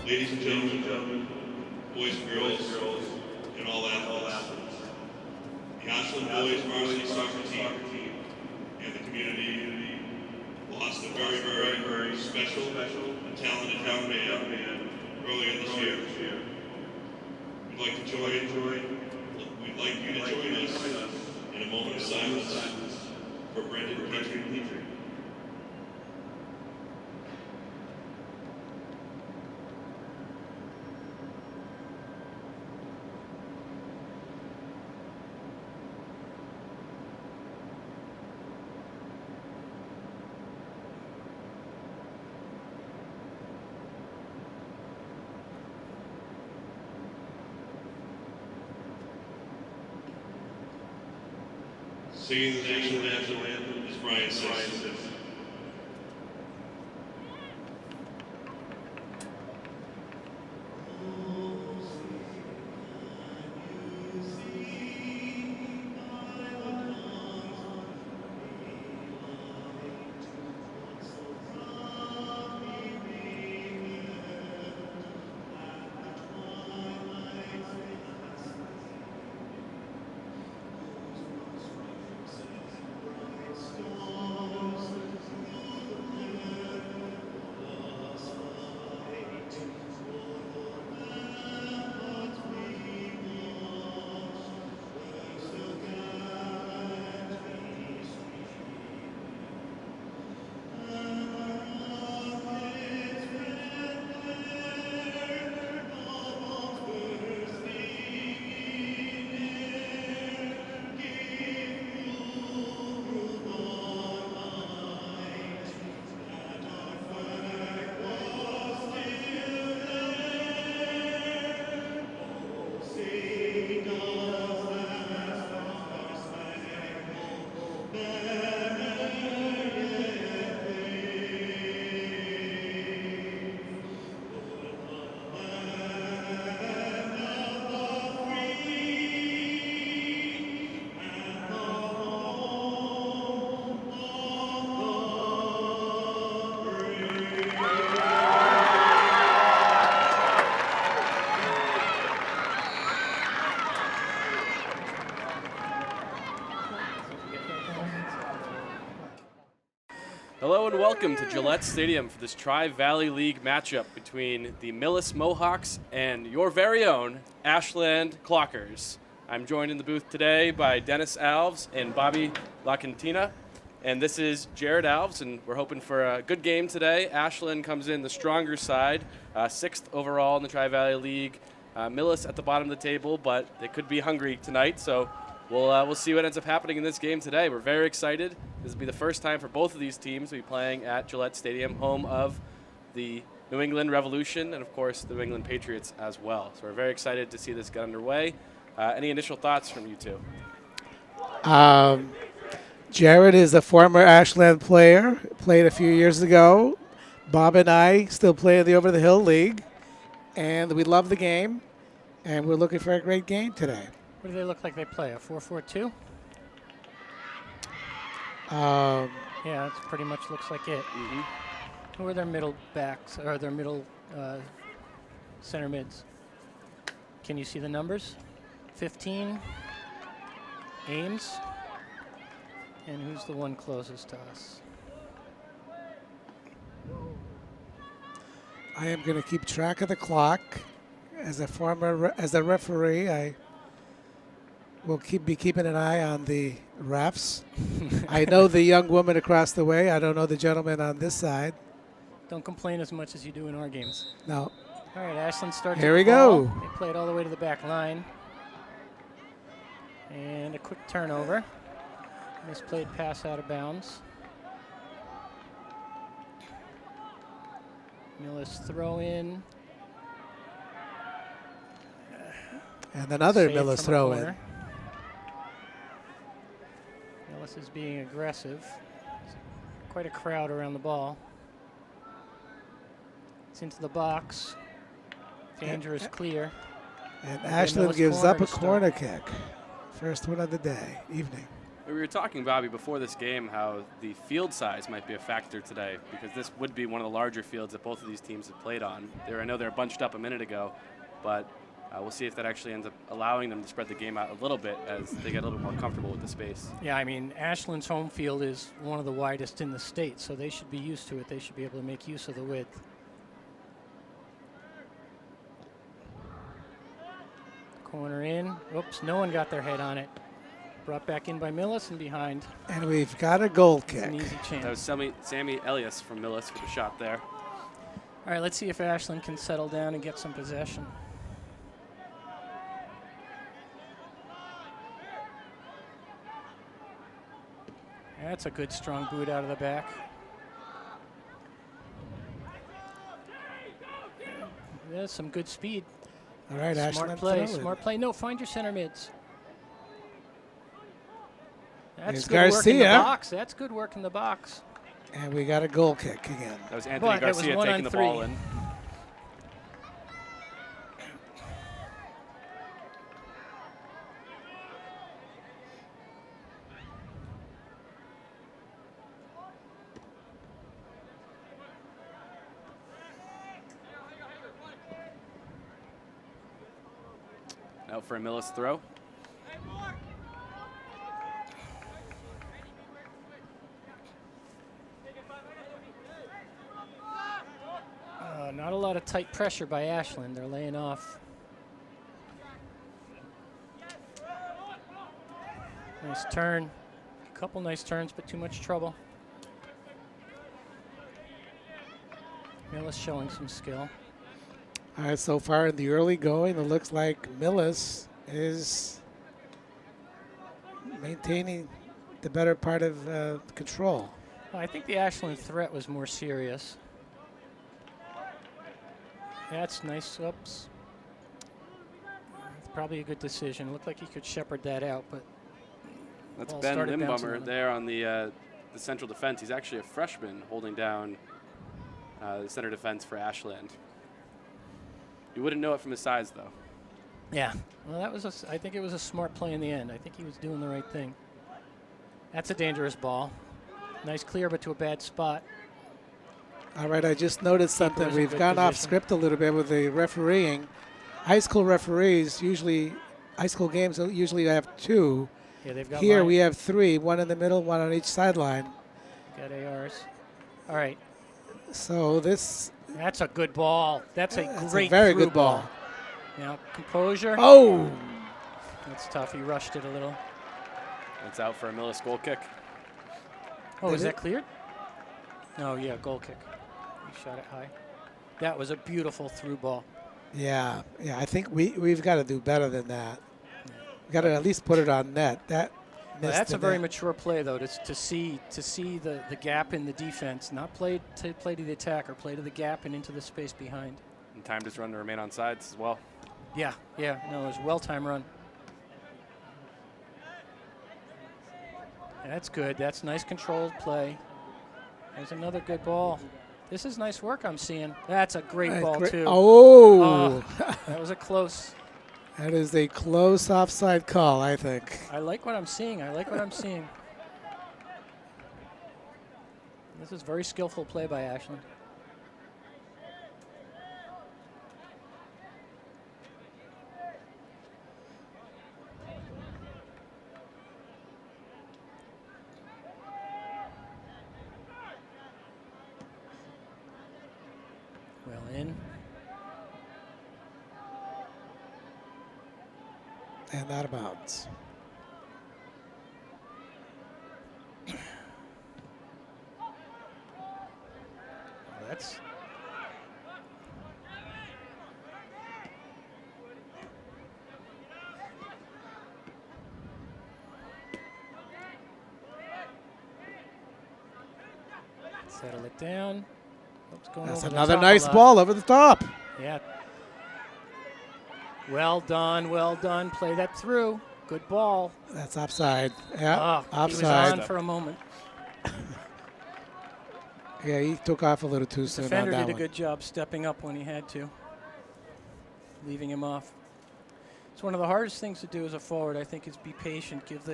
ladies and gentlemen, boys and girls, and all athletes, the Ashland boys varsity soccer team and the community lost a very special and talented young man earlier this year. We'd like you to join us in a moment of silence for Brendan Petrie. Singing the national anthem is Brian Simpson. Hello and welcome to Gillette Stadium for this Tri-Valley League matchup between the Millis Mohawks and your very own Ashland Clockers. I'm joined in the booth today by Dennis Alves and Bobby LaCantina, and this is Jared Alves, and we're hoping for a good game today. Ashland comes in the stronger side, 6th overall in the Tri-Valley League. Millis at the bottom of the table, but they could be hungry tonight, so we'll see what ends up happening in this game today. We're very excited. This will be the first time for both of these teams to be playing at Gillette Stadium, home of the New England Revolution and, of course, the New England Patriots as well. So we're very excited to see this get underway. Any initial thoughts from you two? Jared is a former Ashland player, played a few years ago. Bob and I still play in the Over the Hill League, and we love the game, and we're looking for a great game today. What do they look like they play, a 4-4-2? Yeah, that pretty much looks like it. Mm-hmm. Who are their middle backs, or their middle center mids? Can you see the numbers? 15, Ames, and who's the one closest to us? I am going to keep track of the clock. As a referee, I will be keeping an eye on the refs. I know the young woman across the way. I don't know the gentleman on this side. Don't complain as much as you do in our games. No. All right, Ashland starts. Here we go. They play it all the way to the back line. And a quick turnover. Misplayed pass out of bounds. Millis throw in. And another Saved Millis from throw a in. corner. Millis is being aggressive. Quite a crowd around the ball. It's into the box. Dangerous clear. And Ashland gives up a corner kick. First one of the day, evening. We were talking, Bobby, before this game how the field size might be a factor today because this would be one of the larger fields that both of these teams have played on. I know they're bunched up a minute ago, but we'll see if that actually ends up allowing them to spread the game out a little bit as they get a little more comfortable with the space. Yeah, I mean, Ashland's home field is one of the widest in the state, so they should be used to it. They should be able to make use of the width. Corner in. Oops, no one got their head on it. Brought back in by Millis and behind. And we've got a goal It's an kick. easy chance. That was Sammy Elias from Millis with a shot there. All right, let's see if Ashland can settle down and get some possession. That's a good strong boot out of the back. There's some good speed. All right, Smart Ashland. play, throw it. smart play. No, find your center mids. That's Here's good work in the Garcia. box. That's good work in the box. And we got a goal kick again. That was Anthony But it was Garcia 1 taking on the 3. ball in. Out for a Millis throw. Not a lot of tight pressure by Ashland. They're laying off. Nice turn. A couple nice turns, but too much trouble. Millis showing some skill. All right, so far in the early going, it looks like Millis is maintaining the better part of control. Well, I think the Ashland threat was more serious. That's nice. Oops. It's probably a good decision. Looked like he could shepherd that out, but That's ball Ben started bouncing Limbummer on him. there on the central defense. He's actually a freshman holding down the center defense for Ashland. You wouldn't know it from his size, though. yeah. Well, that was I think it was a smart play in the end. I think he was doing the right thing. That's a dangerous ball. Nice clear, but to a bad spot. All right, I just noticed something. Keeper's in We've good gone off position. script a little bit with the refereeing. High school referees high school games usually have 2. Yeah, they've got Here line. we have 3, 1 in the middle, 1 on each sideline. Got ARs. All right. So this That's a good ball. That's a it's great a very through good ball. Now, composure. Oh, That's tough. He rushed it a little. It's out for a Millis goal kick. Oh, Did is it? that cleared? No, yeah, goal kick. He shot it high. That was a beautiful through ball. yeah. I think we've got to do better than that. We got to at least put it on net. That Well, missed that's the a very net. mature play, though, to see the gap in the defense, not play to the attack or play to the gap and into the space behind. And timed his run to remain on sides as well. Yeah, no, it was a well-timed run. That's good. That's nice controlled play. There's another good ball. This is nice work I'm seeing. That's a great ball, too. Oh, That was a close. that is a close offside call, I think. I like what I'm seeing. This is very skillful play by Ashland. Well in. And out of bounds. That's settle it down. Oops, going That's over the another top a nice lot. ball over the top. Yeah. Well done, well done. Play that through. Good ball. That's offside. Yeah, Oh, he was offside. on for a moment. Yeah, he took off a little too soon on Defender that did a one. good job stepping up when he had to, leaving him off. It's one of the hardest things to do as a forward, I think, is be patient. Give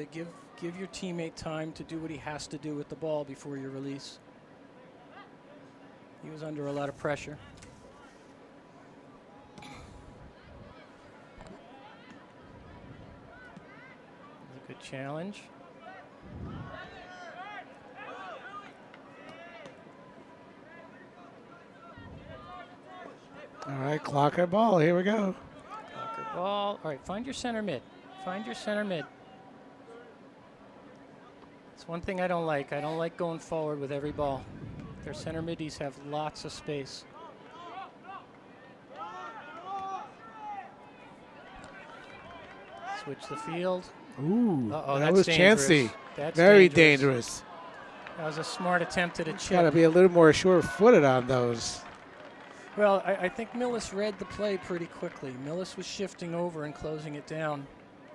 your teammate time to do what he has to do with the ball before you release. He was under a lot of pressure. A good challenge. All right, Clocker ball. Here we go. Blocker ball. All right, find your center mid. Find your center mid. It's one thing I don't like. I don't like going forward with every ball. Their center middies have lots of space. Switch the field. Ooh, Uh-oh, that that's was dangerous. chancy. That's Very dangerous. dangerous. That was a smart attempt at a Got to chip. be a little more sure-footed on those. Well, I think Millis read the play pretty quickly. Millis was shifting over and closing it down.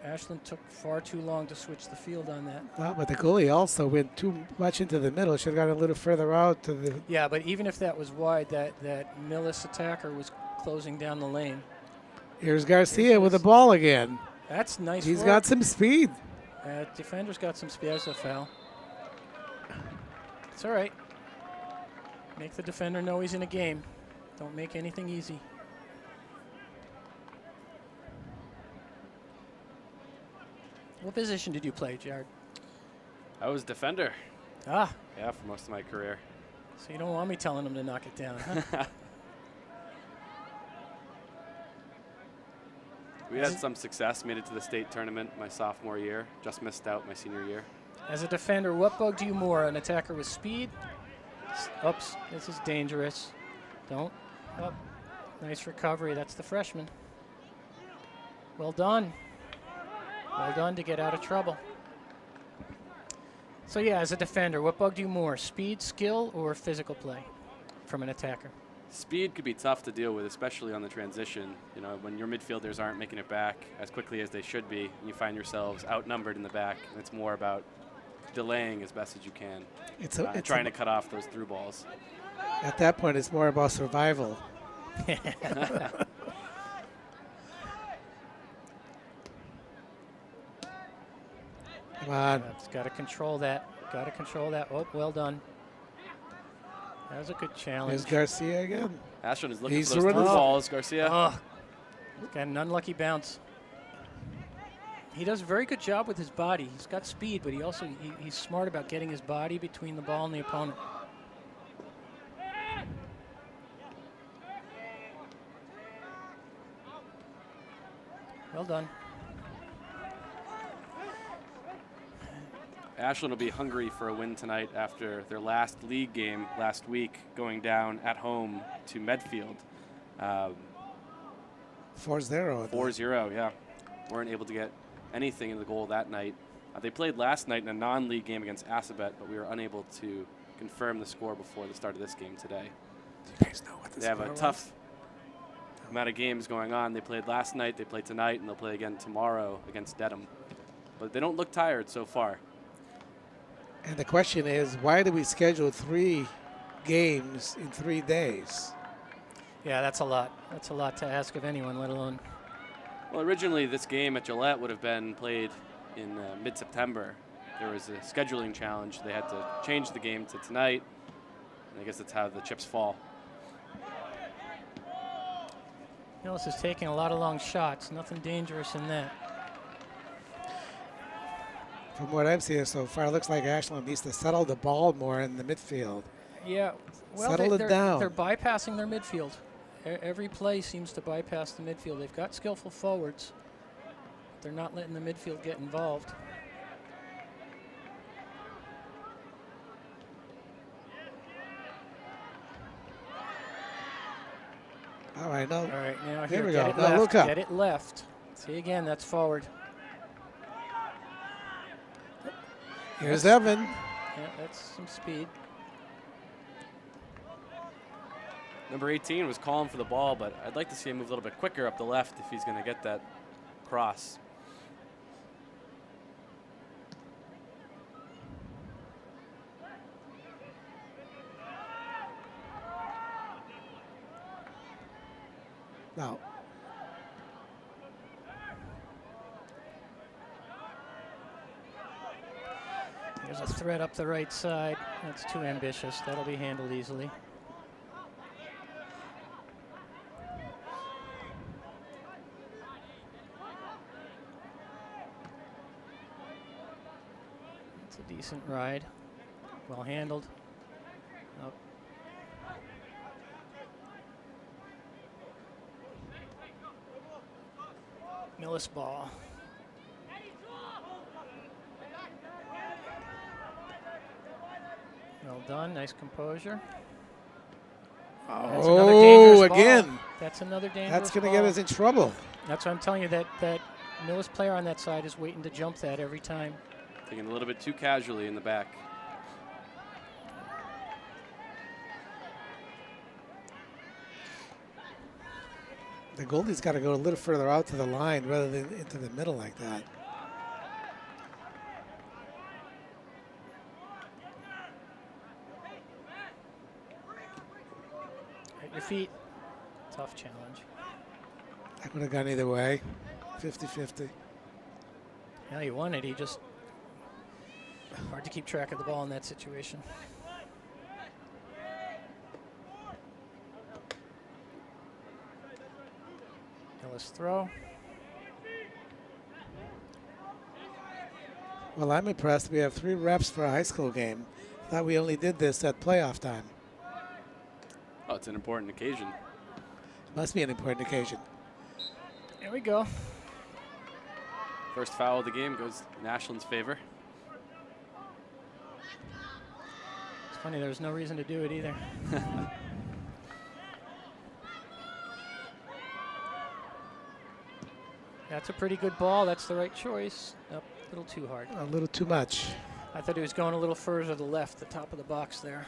Ashland took far too long to switch the field on that. Well, but the goalie also went too much into the middle. Should have gone a little further out to the. Yeah, but even if that was wide, that Millis attacker was closing down the lane. Here's Garcia with the ball again. That's nice He's work. got some speed. Defender's got some speed. That's a foul. It's all right. Make the defender know he's in a game. Don't make anything easy. What position did you play, Jared? I was defender. Ah, Yeah, for most of my career. so you don't want me telling him to knock it down, huh? We had some success, made it to the state tournament my sophomore year, just missed out my senior year. As a defender, what bugged you more, an attacker with speed? Oops, this is dangerous. Don't. Up. Nice recovery. That's the freshman. Well done. Well done to get out of trouble. So yeah, as a defender, what bugged you more, speed, skill, or physical play from an attacker? Speed could be tough to deal with, especially on the transition. You know, when your midfielders aren't making it back as quickly as they should be, and you find yourselves outnumbered in the back, and it's more about delaying as best as you can. It's trying to cut off those through balls. At that point, it's more about survival. Come on. It's got to control that. Got to control that. Oh, well done. That was a good challenge. There's Garcia again. Ashland is looking He's for those running through the- balls. Garcia. Oh, got an unlucky bounce. He does a very good job with his body. He's got speed, but he's smart about getting his body between the ball and the opponent. Well done. Ashland will be hungry for a win tonight after their last league game last week, going down at home to Medfield. 4-0. 4-0, yeah. Weren't able to get anything in the goal that night. They played last night in a non-league game against Assabet, but we were unable to confirm the score before the start of this game today. Do you guys know what this They have a score tough amount of games going on. They played last night, they played tonight, and they'll play again tomorrow against Dedham. But they don't look tired so far. And the question is, why do we schedule 3 games in 3 days? Yeah, that's a lot. That's a lot to ask of anyone, let alone. Well, originally this game at Gillette would have been played in mid-September. There was a scheduling challenge. They had to change the game to tonight. And I guess that's how the chips fall. Millis is taking a lot of long shots. Nothing dangerous in that. From what I'm seeing so far, it looks like Ashland needs to settle the ball more in the midfield. Yeah, well, Settle it down. They're bypassing their midfield. Every play seems to bypass the midfield. They've got skillful forwards. They're not letting the midfield get involved. All right, no. All right, now Here here, we get go. it Now left. look up. Get it left. See again, that's forward. Here's Evan. Yeah, that's some speed. Number 18 was calling for the ball, but I'd like to see him move a little bit quicker up the left if he's going to get that cross. Now, There's a threat up the right side. That's too ambitious. That'll be handled easily. It's a decent ride. Well handled. Oh. Millis ball. Well done, nice composure. That's another dangerous ball. Again. That's another dangerous That's going to ball. get us in trouble. That's what I'm telling you, that Millis player on that side is waiting to jump that every time. Taking a little bit too casually in the back. The goalie's got to go a little further out to the line rather than into the middle like that. At your feet. Tough challenge. That could have gone either way. 50-50. Yeah, he won it. He just hard to keep track of the ball in that situation. Millis throw. Well, I'm impressed. We have 3 reps for a high school game. Thought we only did this at playoff time. Oh, it's an important occasion. Must be an important occasion. There we go. First foul of the game goes in Ashland's favor. It's funny, there was no reason to do it either. That's a pretty good ball. That's the right choice. Nope, a little too hard. A little too much. I thought he was going a little further to the left, the top of the box there.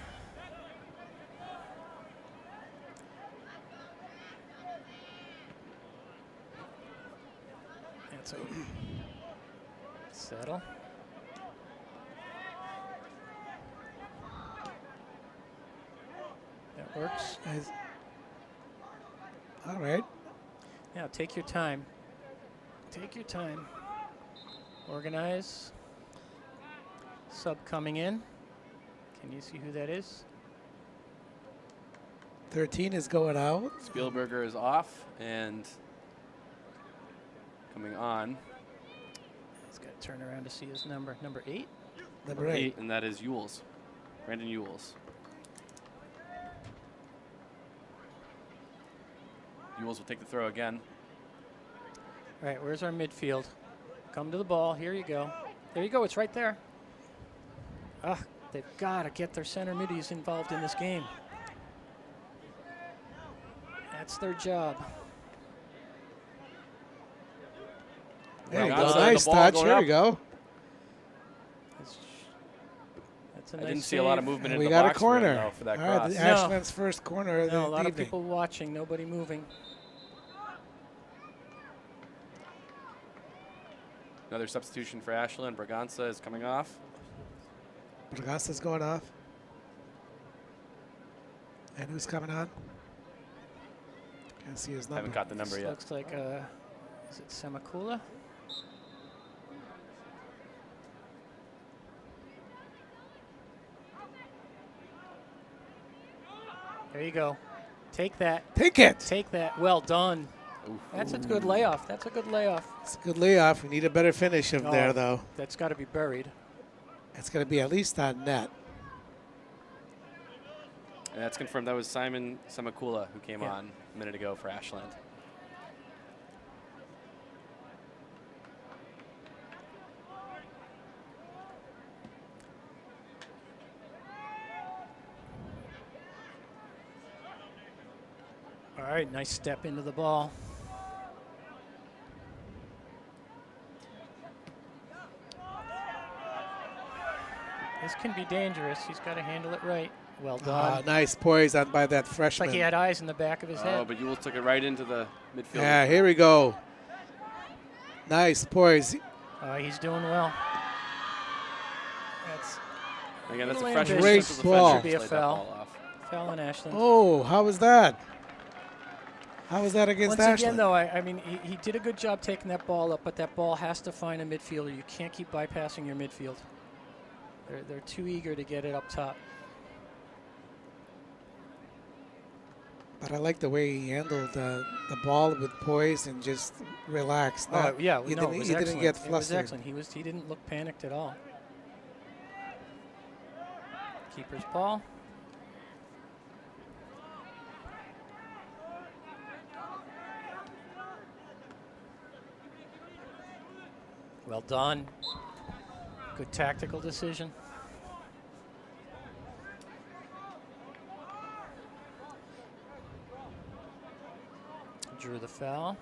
That's a settle. That works. All right. Now take your time. Take your time. Organize. Sub coming in. Can you see who that is? 13 is going out. Spielberger is off and coming on. He's got to turn around to see his number. Number 8? Number 8. And that is Ewells. Brandon Ewells. Ewells will take the throw again. All right, where's our midfield? Come to the ball. Here you go. There you go. It's right there. Ah, they've got to get their center middies involved in this game. That's their job. There you Well, go. outside Nice the ball touch. going Here up. we go. That's a I nice didn't see a lot of save. movement And in we the got a box rim, corner. though, for that All right, cross. the No. Ashland's first corner of No, a the lot of evening. people watching, nobody moving. Another substitution for Ashland. Braganza is coming off. Braganza's going off. And who's coming on? Can't see his number. Haven't got the number This yet. looks like, is it Semakula? There you go. Take that. Take it. Take that. Well done. Oof. That's a good layoff. That's a good layoff. It's a good layoff. We need a better finish of there, though. That's got to be buried. It's going to be at least on net. And that's confirmed. That was Simon Semakula who came Yeah. on a minute ago for Ashland. All right, nice step into the ball. This can be dangerous. He's got to handle it right. Well done. Nice poise on by that It's freshman. like he had eyes in the back of his Oh, head. but Ewell took it right into the midfield. Yeah, here we go. Nice poise. He's doing well. That's Again, that's a Little freshman. ambitious. central Great ball. defender Should be a who slayed that foul. ball off. foul on Ashland. Oh, how was that? How was that against Once Ashland? again, though, I mean, he did a good job taking that ball up, but that ball has to find a midfielder. You can't keep bypassing your midfield. They're too eager to get it up top. But I like the way he handled the ball with poise and just relaxed. Oh yeah, he no, didn't, it was he excellent. didn't get It was flustered. excellent. He didn't look panicked at all. Keeper's ball. Well done. Good tactical decision. Drew the foul.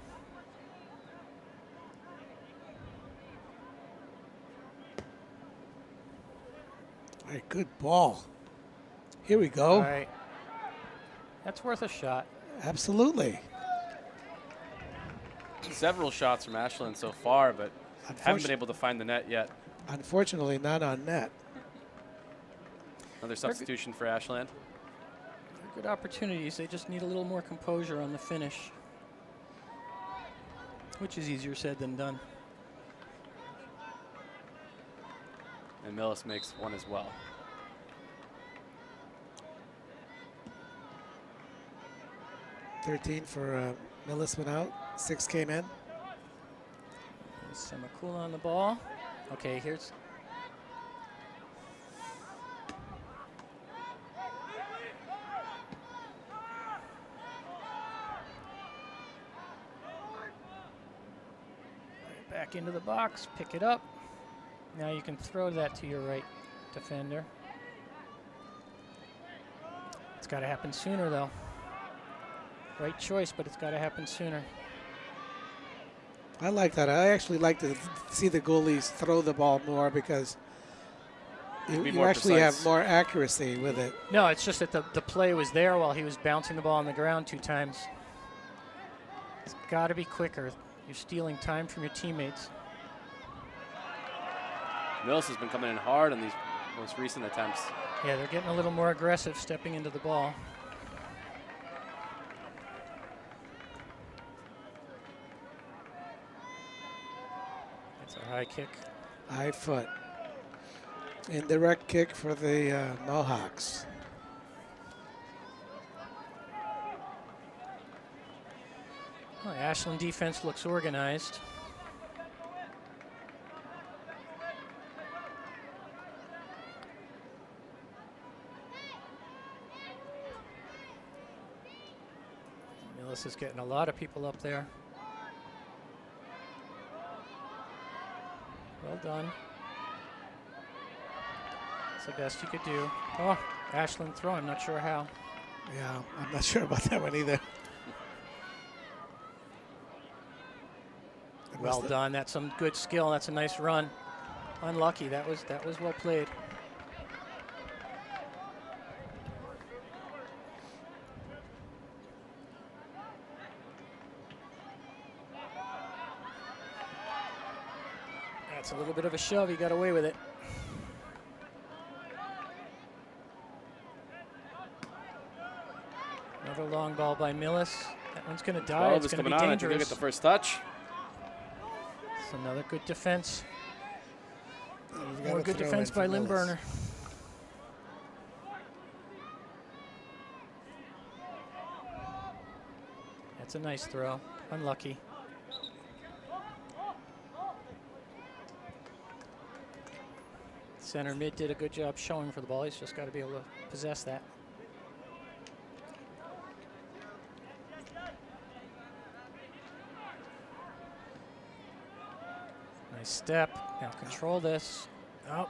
All right, good ball. Here we go. All right. That's worth a shot. Absolutely. Several shots from Ashland so far, but haven't been able to find the net yet. Unfortunately, not on net. Another substitution for Ashland. They're good opportunities. They just need a little more composure on the finish, which is easier said than done. And Millis makes one as well. $13 for Millis went out. 6 came in. Semakula on the ball. Okay, here's. Back into the box, pick it up. Now you can throw that to your right defender. It's got to happen sooner, though. Right choice, but it's got to happen sooner. I like that. I actually like to see the goalies throw the ball more because you actually have more accuracy with it. No, it's just that the play was there while he was bouncing the ball on the ground 2 times. It's got to be quicker. You're stealing time from your teammates. Millis has been coming in hard on these most recent attempts. Yeah, they're getting a little more aggressive stepping into the ball. It's a high kick. High foot. Indirect kick for the Mohawks. Well, the Ashland defense looks organized. Millis is getting a lot of people up there. Well done. That's the best you could do. Oh, Ashland throw. I'm not sure how. Yeah, I'm not sure about that one either. Well done. That's some good skill. That's a nice run. Unlucky. That was well played. That's a little bit of a shove. He got away with it. Another long ball by Millis. That one's going to die. It's going to be dangerous. I think he'll get the first touch. It's another good defense. Oh, More good defense by Lindberner. That's a nice throw. Unlucky. Center mid did a good job showing for the ball. He's just got to be able to possess that. Nice step. Now control this. Oh.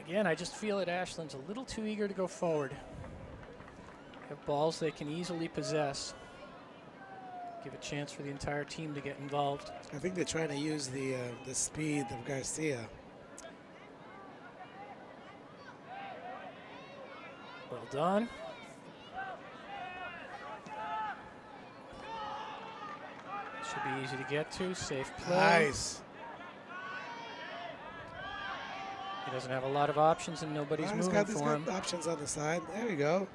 Again, I just feel that Ashland's a little too eager to go forward. Have balls they can easily possess. Give a chance for the entire team to get involved. I think they're trying to use the speed of Garcia. Well done. Should be easy to get to. Safe play. Nice. He doesn't have a lot of options and nobody's moving He's for him. got options on the side. There we go.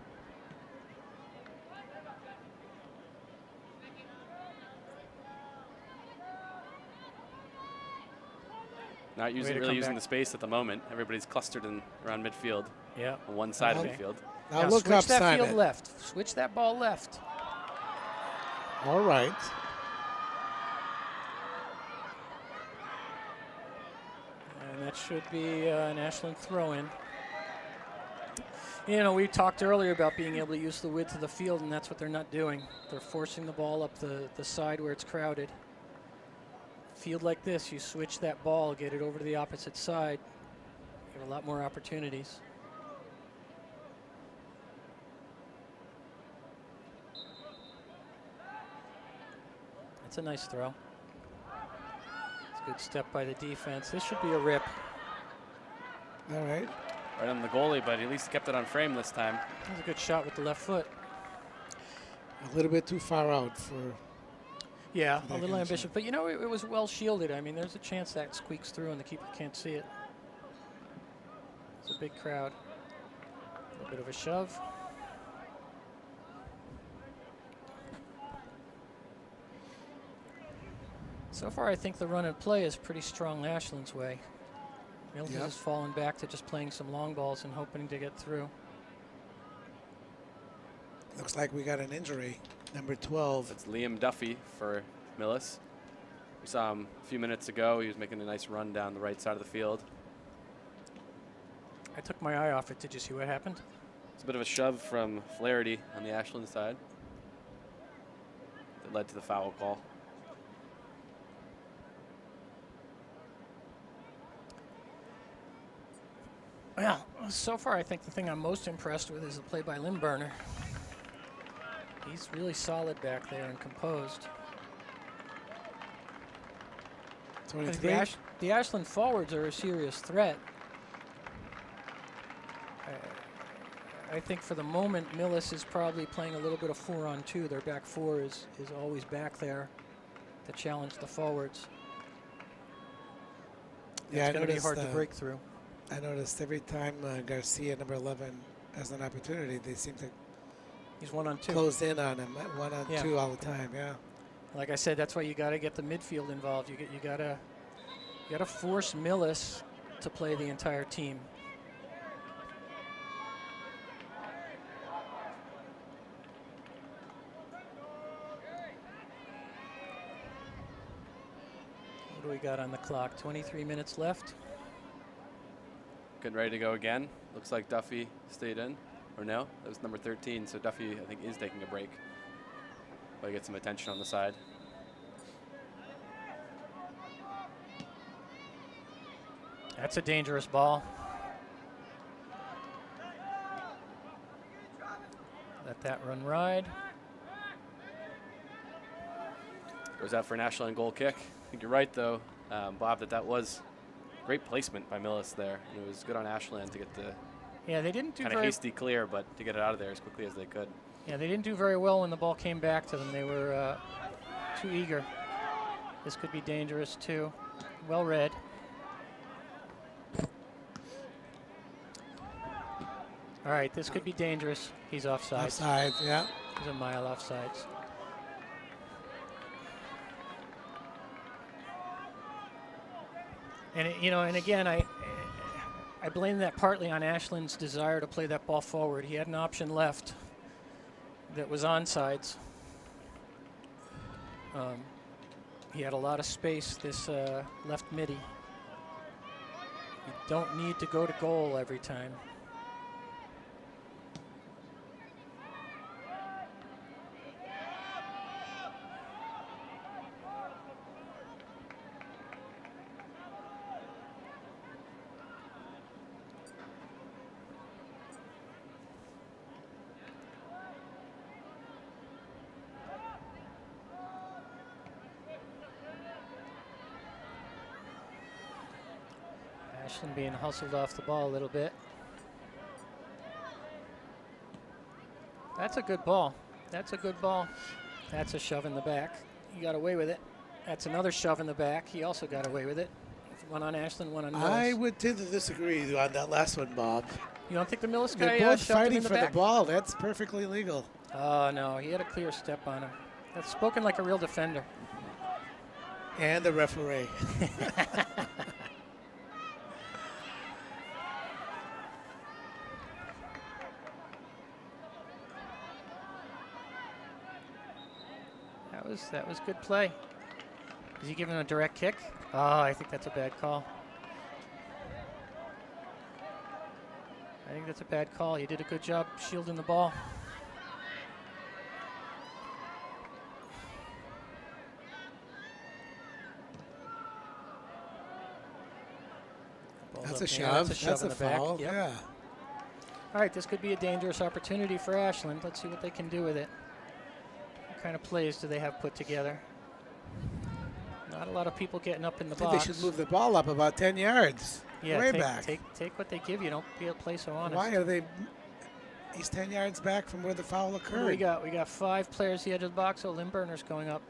Not Way using to really come using back. the space at the moment. Everybody's clustered around midfield Yeah. on one side of Okay. the field. Now look switch up, that Simon. field left. Switch that ball left. All right. And that should be an Ashland throw-in. You know, we talked earlier about being able to use the width of the field, and that's what they're not doing. They're forcing the ball up the side where it's crowded. Field like this, you switch that ball, get it over to the opposite side, you have a lot more opportunities. That's a nice throw. It's a good step by the defense. This should be a rip. All right. Right on the goalie, but at least he kept it on frame this time. That was a good shot with the left foot. A little bit too far out for. Yeah, That a little kind of ambitious, shot. but you know, it was well shielded. I mean, there's a chance that squeaks through and the keeper can't see it. It's a big crowd. A little bit of a shove. So far, I think the run and play is pretty strong Ashland's way. Millis Yep. has fallen back to just playing some long balls and hoping to get through. Looks like we got an injury. Number 12. It's Liam Duffy for Millis. We saw him a few minutes ago. He was making a nice run down the right side of the field. I took my eye off it. Did you see what happened? It's a bit of a shove from Flaherty on the Ashland side that led to the foul call. Well, so far I think the thing I'm most impressed with is the play by Limburner. He's really solid back there and composed. 23. The Ashland forwards are a serious threat. I think for the moment, Millis is probably playing a little bit of 4-on-2. Their back four is always back there to challenge the forwards. Yeah, It's going to be noticed, hard to break through. I noticed every time Garcia, number 11, has an opportunity, they seem to He's 1-on-2. close in on him at 1-on-2 Yeah. all the time. Yeah. Like I said, that's why you got to get the midfield involved. You got to force Millis to play the entire team. What do we got on the clock? 23 minutes left. Getting ready to go again. Looks like Duffy stayed in. Or no, that was number 13. So Duffy, I think, is taking a break. But get some attention on the side. That's a dangerous ball. Let that run ride. Goes out for an Ashland goal kick. I think you're right, though, Bob, that was great placement by Millis there. And it was good on Ashland to get the Yeah, they didn't do kind of very. hasty clear, but to get it out of there as quickly as they could. Yeah, they didn't do very well when the ball came back to them. They were too eager. This could be dangerous too. Well read. All right, this could be dangerous. He's offside. Offside, yeah. He's a mile offsides. And and again, I blame that partly on Ashland's desire to play that ball forward. He had an option left that was onsides. He had a lot of space, this left midi. You don't need to go to goal every time. Ashland being hustled off the ball a little bit. That's a good ball. That's a good ball. That's a shove in the back. He got away with it. That's another shove in the back. He also got away with it. One on Ashland, one on Millis. I would tend to disagree on that last one, Bob. You don't think the Millis guy They're both shoved him fighting in the for back? the ball. That's perfectly legal. Oh, no. He had a clear step on him. That's spoken like a real defender. And the referee. That was good play. Is he giving a direct kick? Oh, I think that's a bad call. I think that's a bad call. You did a good job shielding the ball. Ball's That's up a there. shove. That's a That's shove a in the back. foul. Yep. Yeah. All right, this could be a dangerous opportunity for Ashland. Let's see what they can do with it. What kind of plays do they have put together? Not a lot of people getting up in the I think box. they should move the ball up about 10 yards. Yeah, way take, back. Take what they give you. Don't be a play so honest. Why are they? He's 10 yards back from where the foul What occurred. do we got? We got 5 players at the edge of the box. Oh, Limburner's going up.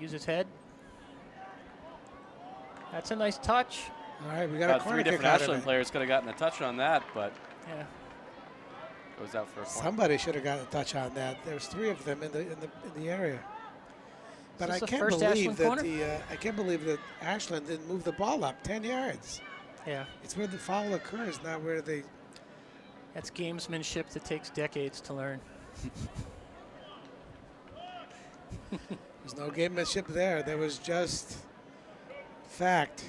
Use his head. That's a nice touch. All right, we got a About corner 3 kick different out of Ashland it. players could have gotten a touch on that, but Yeah. goes out for a point. Somebody should have got a touch on that. There's 3 of them in the area. But Is I this the can't first believe Ashland that corner? I can't believe that Ashland didn't move the ball up 10 yards. Yeah. It's where the foul occurs, not where they. That's gamesmanship that takes decades to learn. There's no gamemanship there. There was just fact.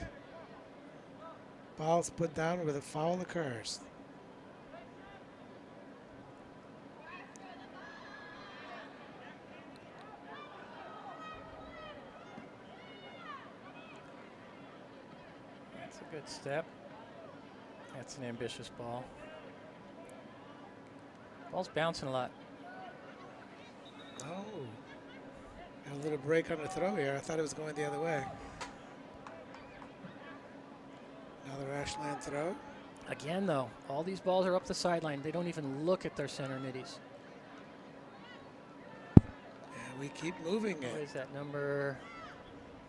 Ball's put down where the foul occurs. That's a good step. That's an ambitious ball. Ball's bouncing a lot. Oh. Got a little break on the throw here. I thought it was going the other way. Another Ashland throw. Again, though, all these balls are up the sideline. They don't even look at their center middies. And we keep moving What it. is that, number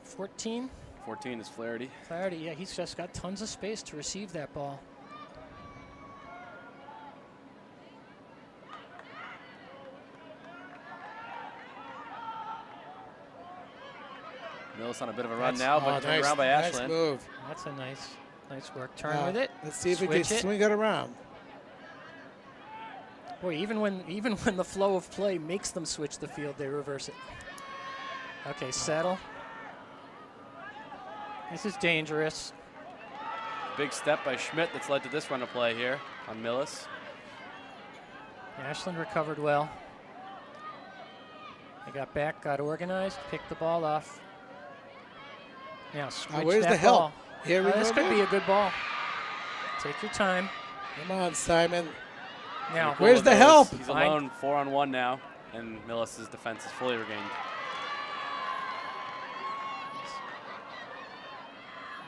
14? 14 is Flaherty. Flaherty, yeah, he's just got tons of space to receive that ball. Millis on a bit of a run That's- now, but oh, turned around by nice Ashland. move. That's a nice work. Turn Now, with it. Let's see if we can Switch it. swing it around. Boy, even when the flow of play makes them switch the field, they reverse it. Okay, settle. This is dangerous. Big step by Schmidt that's led to this run of play here on Millis. Ashland recovered well. They got back, got organized, picked the ball off. Now switch where's that the help? ball. Here we This go could again. be a good ball. Take your time. Come on, Simon. Now, Where's Cool the with help? those. He's Behind- alone, 4-on-1 now, and Millis's defense is fully regained.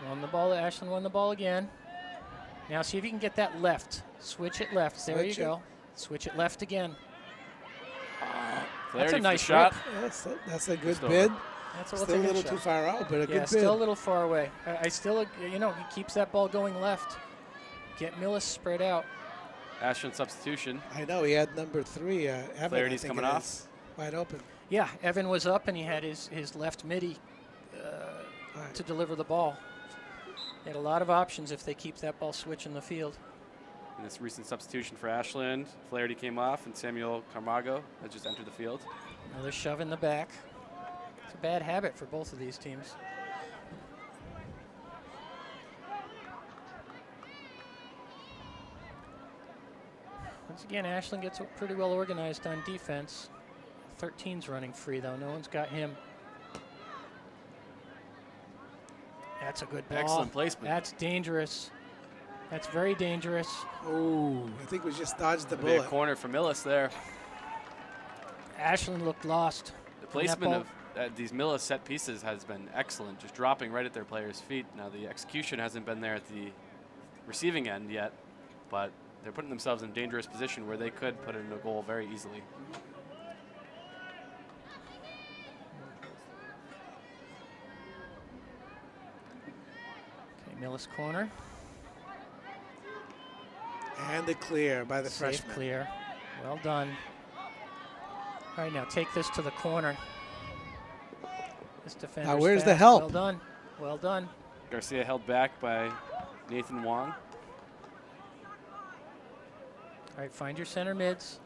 Ashland won the ball again. Now see if you can get that left. Switch it left. There you Switch it. go. Switch it left again. Flaherty for the nice shot. That's a good Just over. bid. That's a Still a good little shot. too far out, but a Yeah, good bid. still a little far away. I still, he keeps that ball going left. Get Millis spread out. Ashland substitution. I know he had number 3. Evan, I Flaherty's think coming it off. is, wide open. Yeah, Evan was up and he had his left midi Right. to deliver the ball. They had a lot of options if they keep that ball switching the field. In this recent substitution for Ashland, Flaherty came off, and Samuel Carmago has just entered the field. Another shove in the back. It's a bad habit for both of these teams. Once again, Ashland gets pretty well organized on defense. 13's running free, though. No one's got him. That's a good ball. Excellent placement. That's dangerous. That's very dangerous. Oh, I think we just dodged the Could be a bullet. corner for Millis there. Ashland looked lost. The on that placement ball. of these Millis set pieces has been excellent, just dropping right at their players' feet. Now the execution hasn't been there at the receiving end yet, but they're putting themselves in a dangerous position where they could put in a goal very easily. Okay, Millis corner. And a clear by the Safe freshman. clear. Well done. All right, now take this to the corner. This defender. where's the help? Well done. Well done. Garcia held back by Nathan Wong. All right, find your center mids.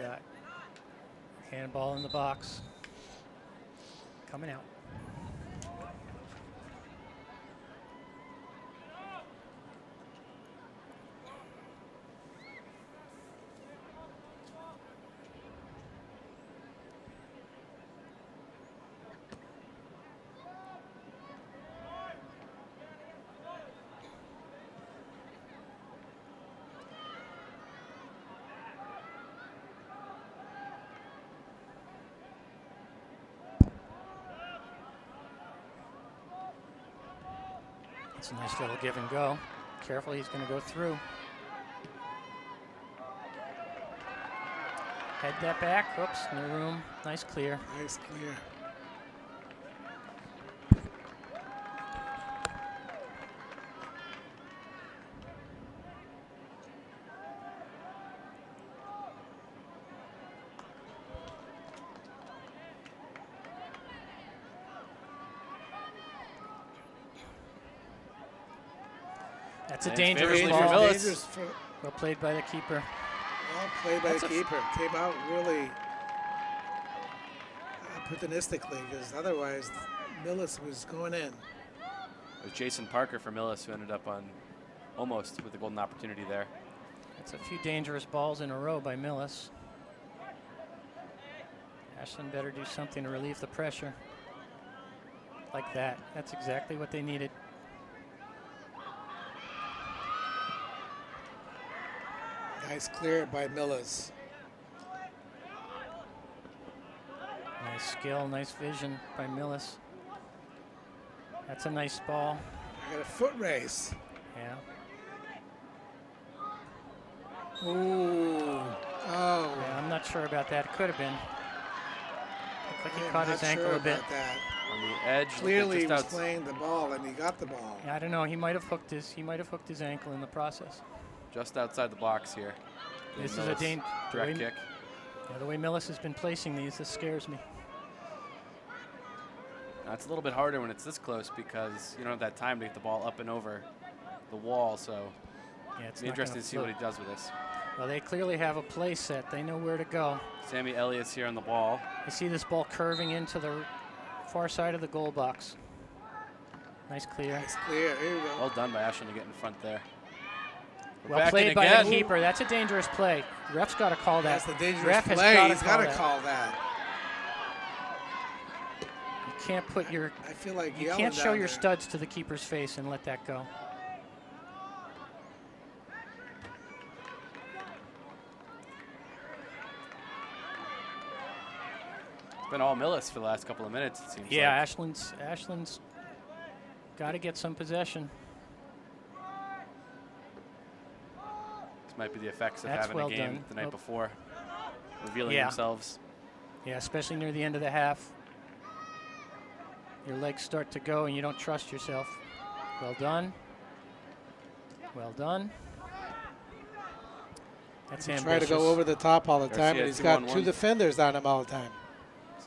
got handball in the box. Coming out. It's a nice little give and go. Careful, he's going to go through. Head that back. Oops, no room. Nice clear. Nice clear. That's a And dangerous favorably for ball. Millis. Dangerous for, Well played by the keeper. well played by That's the a keeper. Came out really opportunistically, because otherwise Millis was going in. It was Jason Parker for Millis who ended up on almost with the golden opportunity there. That's a few dangerous balls in a row by Millis. Ashland better do something to relieve the pressure. Like that. That's exactly what they needed. Nice clear by Millis. Nice skill, nice vision by Millis. That's a nice ball. I got a foot race. Yeah. Ooh. Oh. Yeah, I'm not sure about that. It could have been. Looked like he I'm caught not his ankle sure a bit. about that. On the edge, Clearly he just was playing the ball and he got the ball. Yeah, I don't know. He might have hooked his ankle in the process. just outside the box here. This is a Millis direct kick. Yeah, the way Millis has been placing these, this scares me. Now, it's a little bit harder when it's this close because you don't have that time to get the ball up and over the wall. So Yeah, it's it'll be not interesting gonna to see what float. he does with this. Well, they clearly have a play set. They know where to go. Sammy Elliott's here on the ball. You see this ball curving into the far side of the goal box. Nice clear. Nice clear. Here we go. Well done by Ashland to get in front there. We're Well back played in by again. the keeper. That's a dangerous play. Ref's got to call that. That's the dangerous Ref has play. gotta He's got to that. call that. You can't put your I feel like you yelling can't show down your there. studs to the keeper's face and let that go. It's been all Millis for the last couple of minutes, it seems Yeah, like. Ashland's got to get some possession. This might be the effects of That's having well a game done. the night Oh. before, revealing Yeah. themselves. Yeah, especially near the end of the half. Your legs start to go and you don't trust yourself. Well done. Well done. That's He ambitious. try to go over the top all the Garcia time, and he's got 2-on-1. two defenders on him all the time.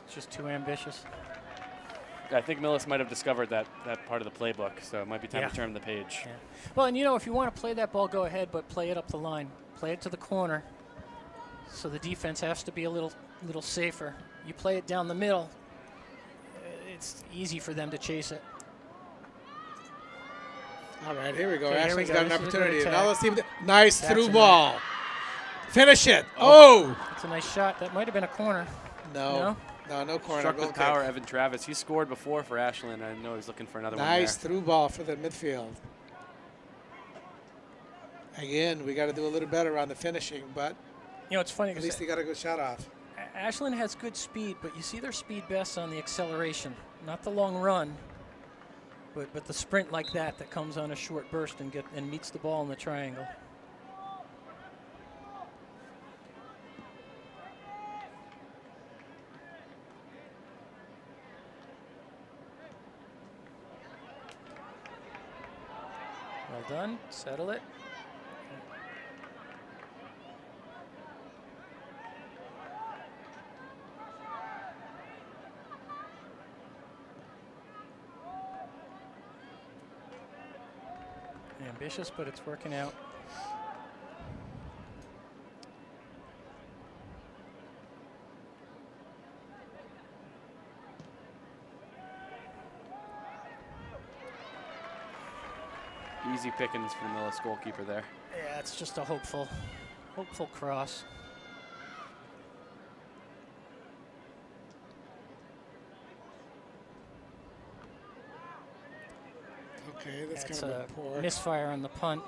It's just too ambitious. I think Millis might have discovered that part of the playbook, so it might be time Yeah. to turn the page. Yeah. Well, and you know, if you want to play that ball, go ahead, but play it up the line. Play it to the corner. So the defense has to be a little safer. You play it down the middle, it's easy for them to chase it. All right, here we go. Okay, here we Ashland's go. got an This is a good opportunity. attack. Now let's see. Nice That's through a ball. Finish it. Oh. That's a nice shot. That might have been a corner. No. No corner. Struck Goal with kick. power, Evan Travis. He scored before for Ashland. I know he's looking for another Nice one there. through ball for the midfield. Again, we got to do a little better on the finishing, but You know, it's funny at because least he got a good shot off. Ashland has good speed, but you see their speed best on the acceleration, not the long run, but the sprint like that comes on a short burst and meets the ball in the triangle. Well done. Settle it. Ambitious, but it's working out. Easy pickings for the Millis goalkeeper there. Yeah, it's just a hopeful cross. Okay, that's That's kind of a a poor. misfire on the punt.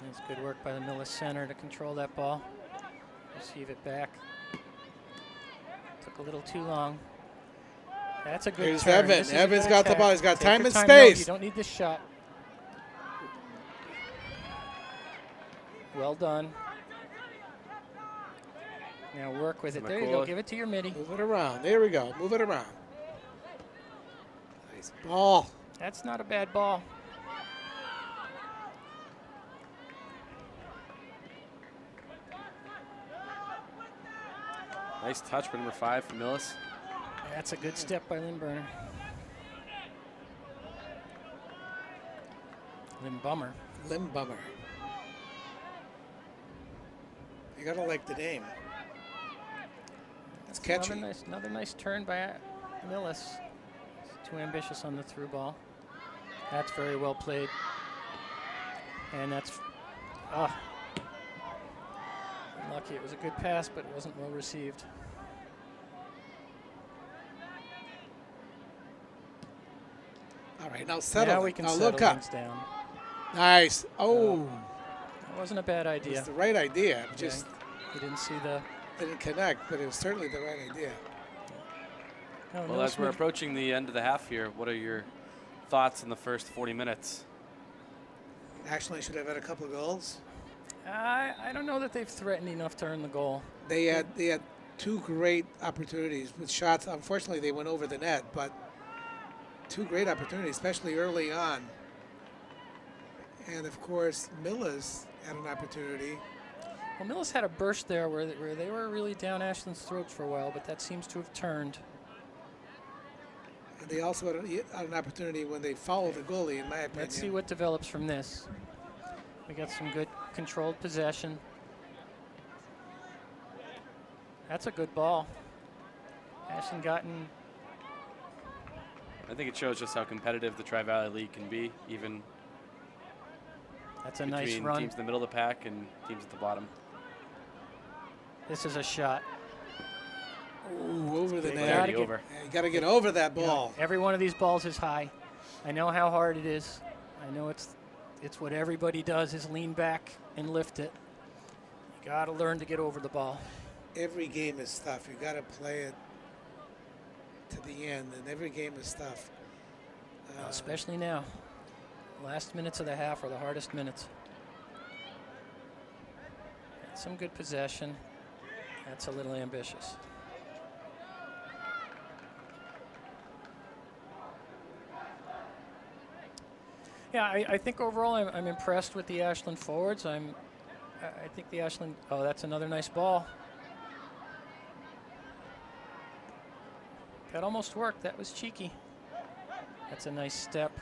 That's good work by the Millis center to control that ball. Receive it back. Took a little too long. That's a good Here's turn. Evan. This is a Evan's good got the attack. ball. He's got Take time your and No, space. you don't need this shot. Well done. Now work with it. There you go. McCoy. Give it to your midi. Move it around. There we go. Move it around. Nice ball. That's not a bad ball. Nice touch by number 5 for Millis. That's a good step by Lindberner. Lindbummer. Limb bummer. You gotta like the name. It's catchy. Another nice turn by Millis. Too ambitious on the through ball. That's very well played. And that's lucky. It was a good pass, but it wasn't well received. All right, now settle. Now it. we can now settle look up. things down. Nice. Oh, That wasn't a bad idea. it's the right idea. Just You didn't see the. didn't connect, but it was certainly the right idea. No, Well, as we're approaching the end of the half here, what are your thoughts in the first 40 minutes? Actually, should have had a couple of goals. I don't know that they've threatened enough to earn the goal. They had two great opportunities with shots. Unfortunately, they went over the net, but two great opportunities, especially early on. And of course, Millis had an opportunity. Well, Millis had a burst there where they were really down Ashland's throats for a while, but that seems to have turned. And they also had an opportunity when they fouled the goalie, in my opinion. Let's see what develops from this. We got some good controlled possession. That's a good ball. Ashland gotten. I think it shows just how competitive the Tri-Valley League can be, even That's a between nice run. teams in the middle of the pack and teams at the bottom. This is a shot. Ooh, over the Take net. Clarity over. Yeah, you got to get over that Yeah, ball. every one of these balls is high. I know how hard it is. I know it's what everybody does is lean back and lift it. You got to learn to get over the ball. Every game is tough. You got to play it to the end, and every game is tough. Especially now. Last minutes of the half are the hardest minutes. Some good possession. That's a little ambitious. Yeah, I think overall I'm impressed with the Ashland forwards. I think the Ashland. Oh, that's another nice ball. That almost worked. That was cheeky. That's a nice step.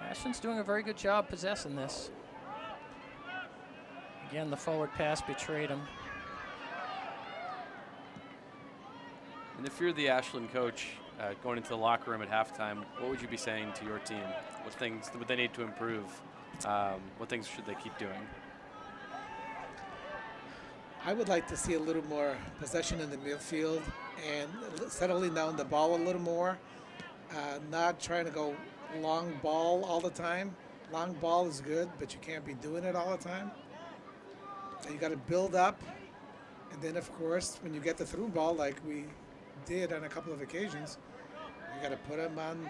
Ashland's doing a very good job possessing this. Again, the forward pass betrayed him. And if you're the Ashland coach going into the locker room at halftime, what would you be saying to your team? What things would they need to improve? What things should they keep doing? I would like to see a little more possession in the midfield and settling down the ball a little more. Not trying to go long ball all the time. Long ball is good, but you can't be doing it all the time. So you got to build up, and then of course when you get the through ball like we did on a couple of occasions, you got to put them on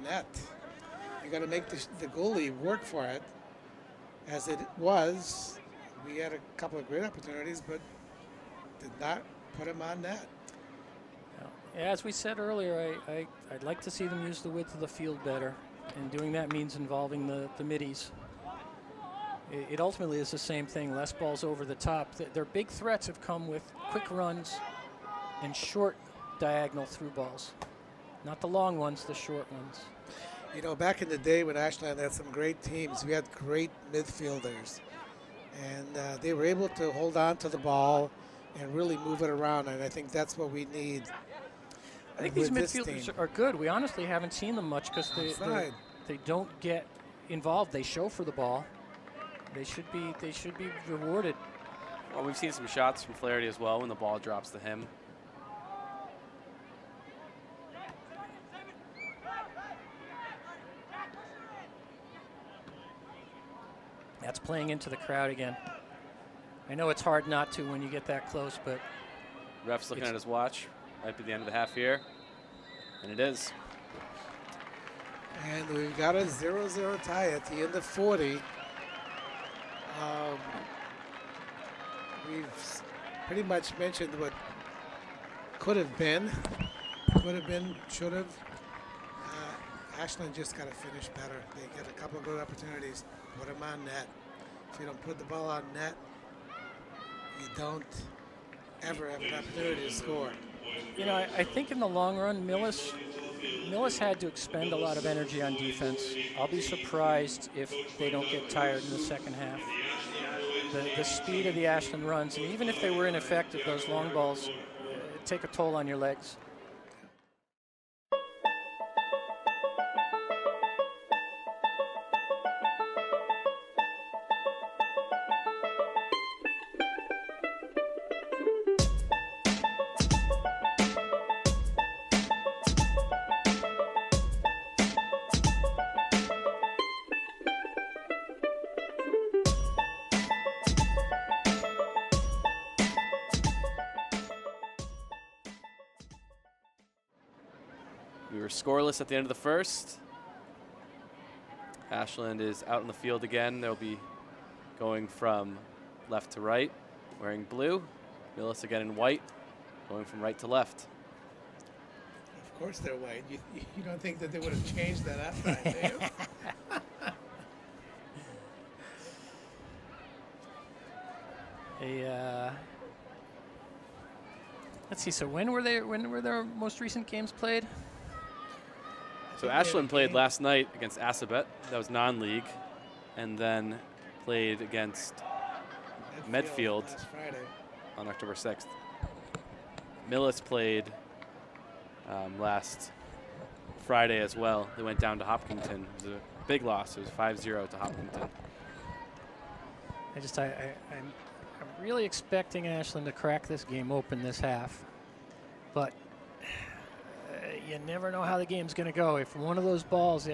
net. You got to make the goalie work for it. As it was, we had a couple of great opportunities, but did not put them on net. As we said earlier, I'd like to see them use the width of the field better, and doing that means involving the middies. It ultimately is the same thing, less balls over the top. Their big threats have come with quick runs and short diagonal through balls. Not the long ones, the short ones. You know, back in the day when Ashland had some great teams, we had great midfielders. And they were able to hold on to the ball and really move it around. And I think that's what we need. I think these with this midfielders team. are good. We honestly haven't seen them much because they don't get involved. They show for the ball. They should be rewarded. Well, we've seen some shots from Flaherty as well when the ball drops to him. That's playing into the crowd again. I know it's hard not to when you get that close, but Ref's looking at his watch. Might be the end of the half here. And it is. And we've got a 0-0 tie at the end of 40. We've pretty much mentioned what could have been, should have. Ashland just got to finish better. They get a couple of good opportunities. Put them on net. If you don't put the ball on net, you don't ever have an opportunity to score. you know, I think in the long run, Millis had to expend a lot of energy on defense. I'll be surprised if they don't get tired in the second half. The speed of the Ashland runs, and even if they were ineffective, those long balls take a toll on your legs. We were scoreless at the end of the first. Ashland is out in the field again. They'll be going from left to right, wearing blue. Millis again in white, going from right to left. Of course they're white. You don't think that they would have changed that after, do you? Let's see. So when were their most recent games played? So Ashland played last night against Assabet. That was non-league, and then played against Medfield last Friday. on October 6th. Millis played last Friday as well. They went down to Hopkinton. It was a big loss. It was 5-0 to Hopkinton. I'm really expecting Ashland to crack this game open this half, but you never know how the game's going to go. If one of those balls,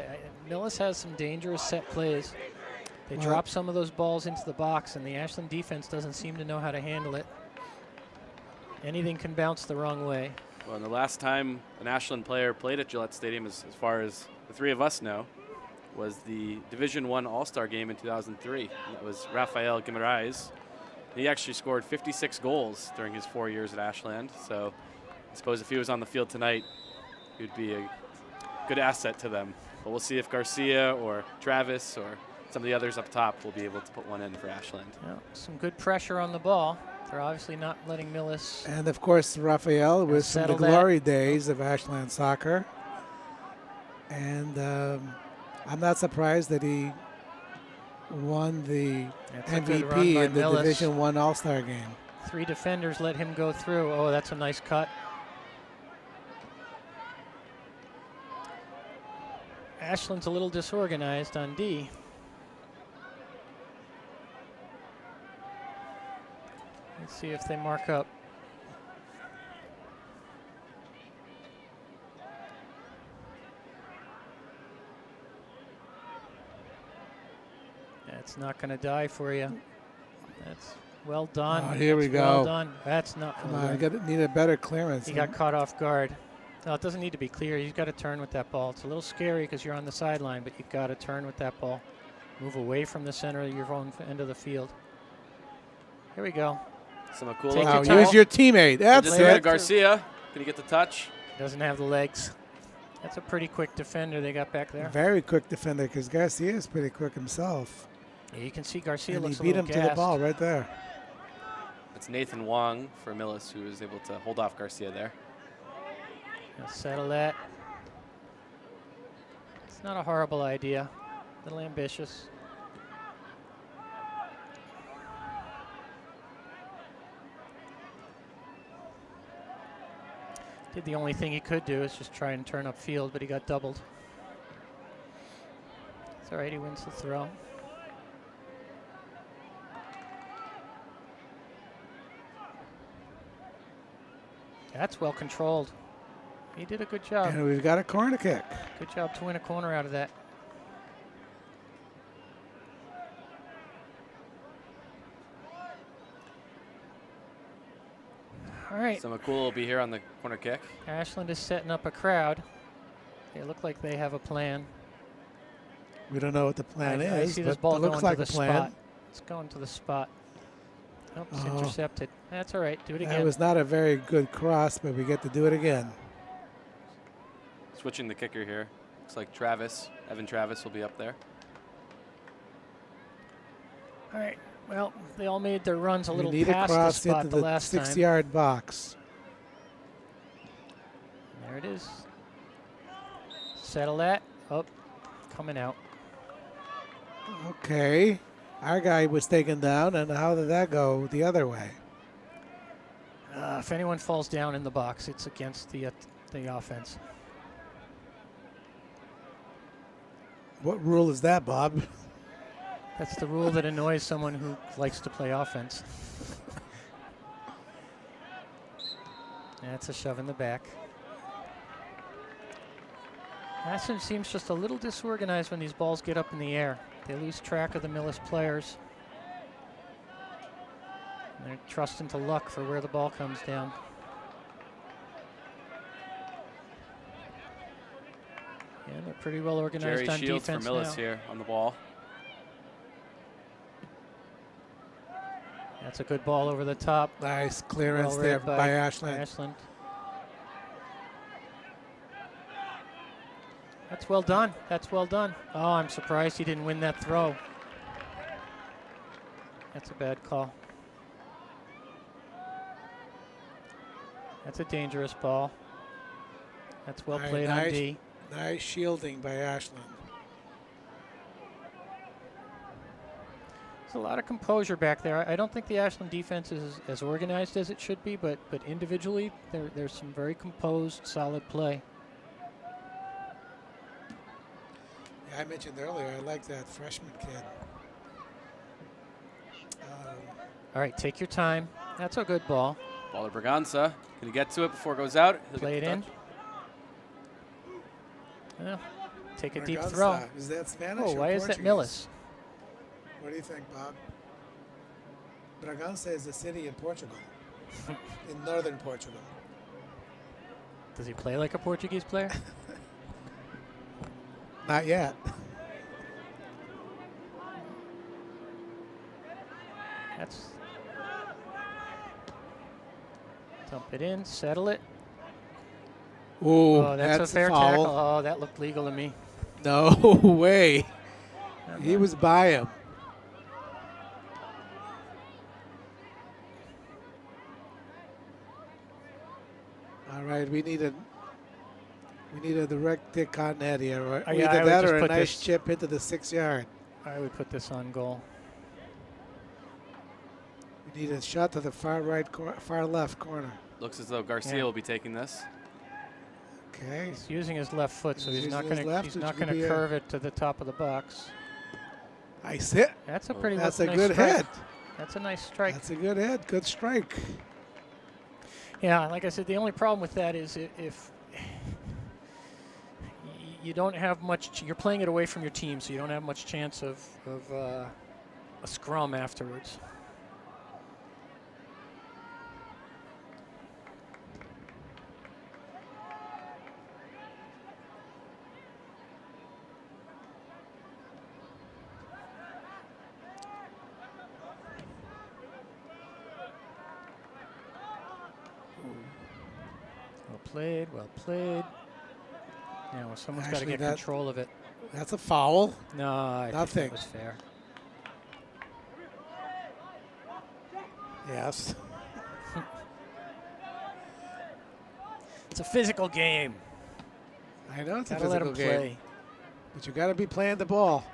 Millis has some dangerous set plays. They drop some of those balls into the box, and the Ashland defense doesn't seem to know how to handle it. Anything can bounce the wrong way. Well, and the last time an Ashland player played at Gillette Stadium, as far as the three of us know, was the Division I All-Star game in 2003. And that was Rafael Guimaraes. He actually scored 56 goals during his 4 years at Ashland. So I suppose if he was on the field tonight, he would be a good asset to them. But we'll see if Garcia or Travis or some of the others up top will be able to put one in for Ashland. Yeah, some good pressure on the ball. They're obviously not letting Millis. And of course, Rafael with some of the glory days of Ashland soccer. And I'm not surprised that he won the MVP in the Millis. Division I All-Star game. 3 defenders let him go through. Oh, that's a nice cut. Ashland's a little disorganized on D. Let's see if they mark up. That's not going to die for you. That's well done. Oh, here we go. Well done. That's not. Come on, need a better clearance. He got caught off guard. No, it doesn't need to be clear. You've got to turn with that ball. It's a little scary because you're on the sideline, but you've got to turn with that ball. Move away from the center of your own end of the field. Here we go. Samakula. Wow, here's your teammate. That's Just to it. Garcia. Can he get the touch? Doesn't have the legs. That's a pretty quick defender they got back there. Very quick defender because Garcia is pretty quick himself. Yeah, you can see Garcia And he looks a beat little him to the gassed. ball right there. It's Nathan Wong for Millis, who was able to hold off Garcia there. Now settle that. It's not a horrible idea. A little ambitious. Did the only thing he could do is just try and turn up field, but he got doubled. It's all right, he wins the throw. That's well controlled. He did a good job. And we've got a corner kick. Good job to win a corner out of that. All right. So McCool will be here on the corner kick. Ashland is setting up a crowd. They look like they have a plan. We don't know what the plan I is, see this but ball it looks going like to a the plan. spot. It's going to the spot. Oh, it's Oh. intercepted. That's all right. Do it That again. was not a very good cross, but we get to do it again. Switching the kicker here. Looks like Evan Travis will be up there. All right. Well, they all made their runs a We little need a past the cross spot into the the last time. 6-yard box. There it is. Settle that. Oh, coming out. Okay. Our guy was taken down, and how did that go the other way? If anyone falls down in the box, it's against the offense. What rule is that, Bob? That's the rule that annoys someone who likes to play offense. That's a shove in the back. Ashland seems just a little disorganized when these balls get up in the air. They lose track of the Millis players. And they're trusting to luck for where the ball comes down. Yeah, they're pretty well organized Jerry on Shields for defense Millis now. here on the ball. That's a good ball over the top. Nice clearance Well there read by Ashland. Ashland. That's well done. That's well done. Oh, I'm surprised he didn't win that throw. That's a bad call. That's a dangerous ball. That's well All right, played on nice. D. Nice shielding by Ashland. There's a lot of composure back there. I don't think the Ashland defense is as organized as it should be, but individually, there's some very composed, solid play. Yeah, I mentioned earlier, I like that freshman kid. All right, take your time. That's a good ball. Ball to Braganza. Can he get to it before it goes out? He'll Play get it the in. touch. Yeah. Take a deep Braganza. throw. Is that Spanish Oh, or why is that Portuguese? Millis? What do you think, Bob? Bragança is a city in Portugal, in northern Portugal. Does he play like a Portuguese player? Not yet. That's dump it in, settle it. Ooh, Oh, that's a fair foul. tackle. Oh, that looked legal to me. No way. He was by him. All right, we need a direct kick on that here. Or Oh, yeah, I either would that just or a put nice this- chip into the 6-yard. I would put this on goal. We need a shot to the far left corner. Looks as though Garcia Yeah. will be taking this. Okay. He's using his left foot, so He's he's not using his going left, to. He's which not could going be to a- curve it to the top of the box. Nice hit. That's a pretty. That's a nice good strike. hit. That's a nice strike. That's a good hit. Good strike. Yeah, like I said, the only problem with that is if you don't have much, you're playing it away from your team, so you don't have much chance of a scrum afterwards. Well played, well played. Now someone's got to Actually, get that- control of it. That's a foul. No, I think Nothing. that was fair. Yes. It's a physical game. I know it's Gotta a let physical him game. play. But you got to be playing the ball.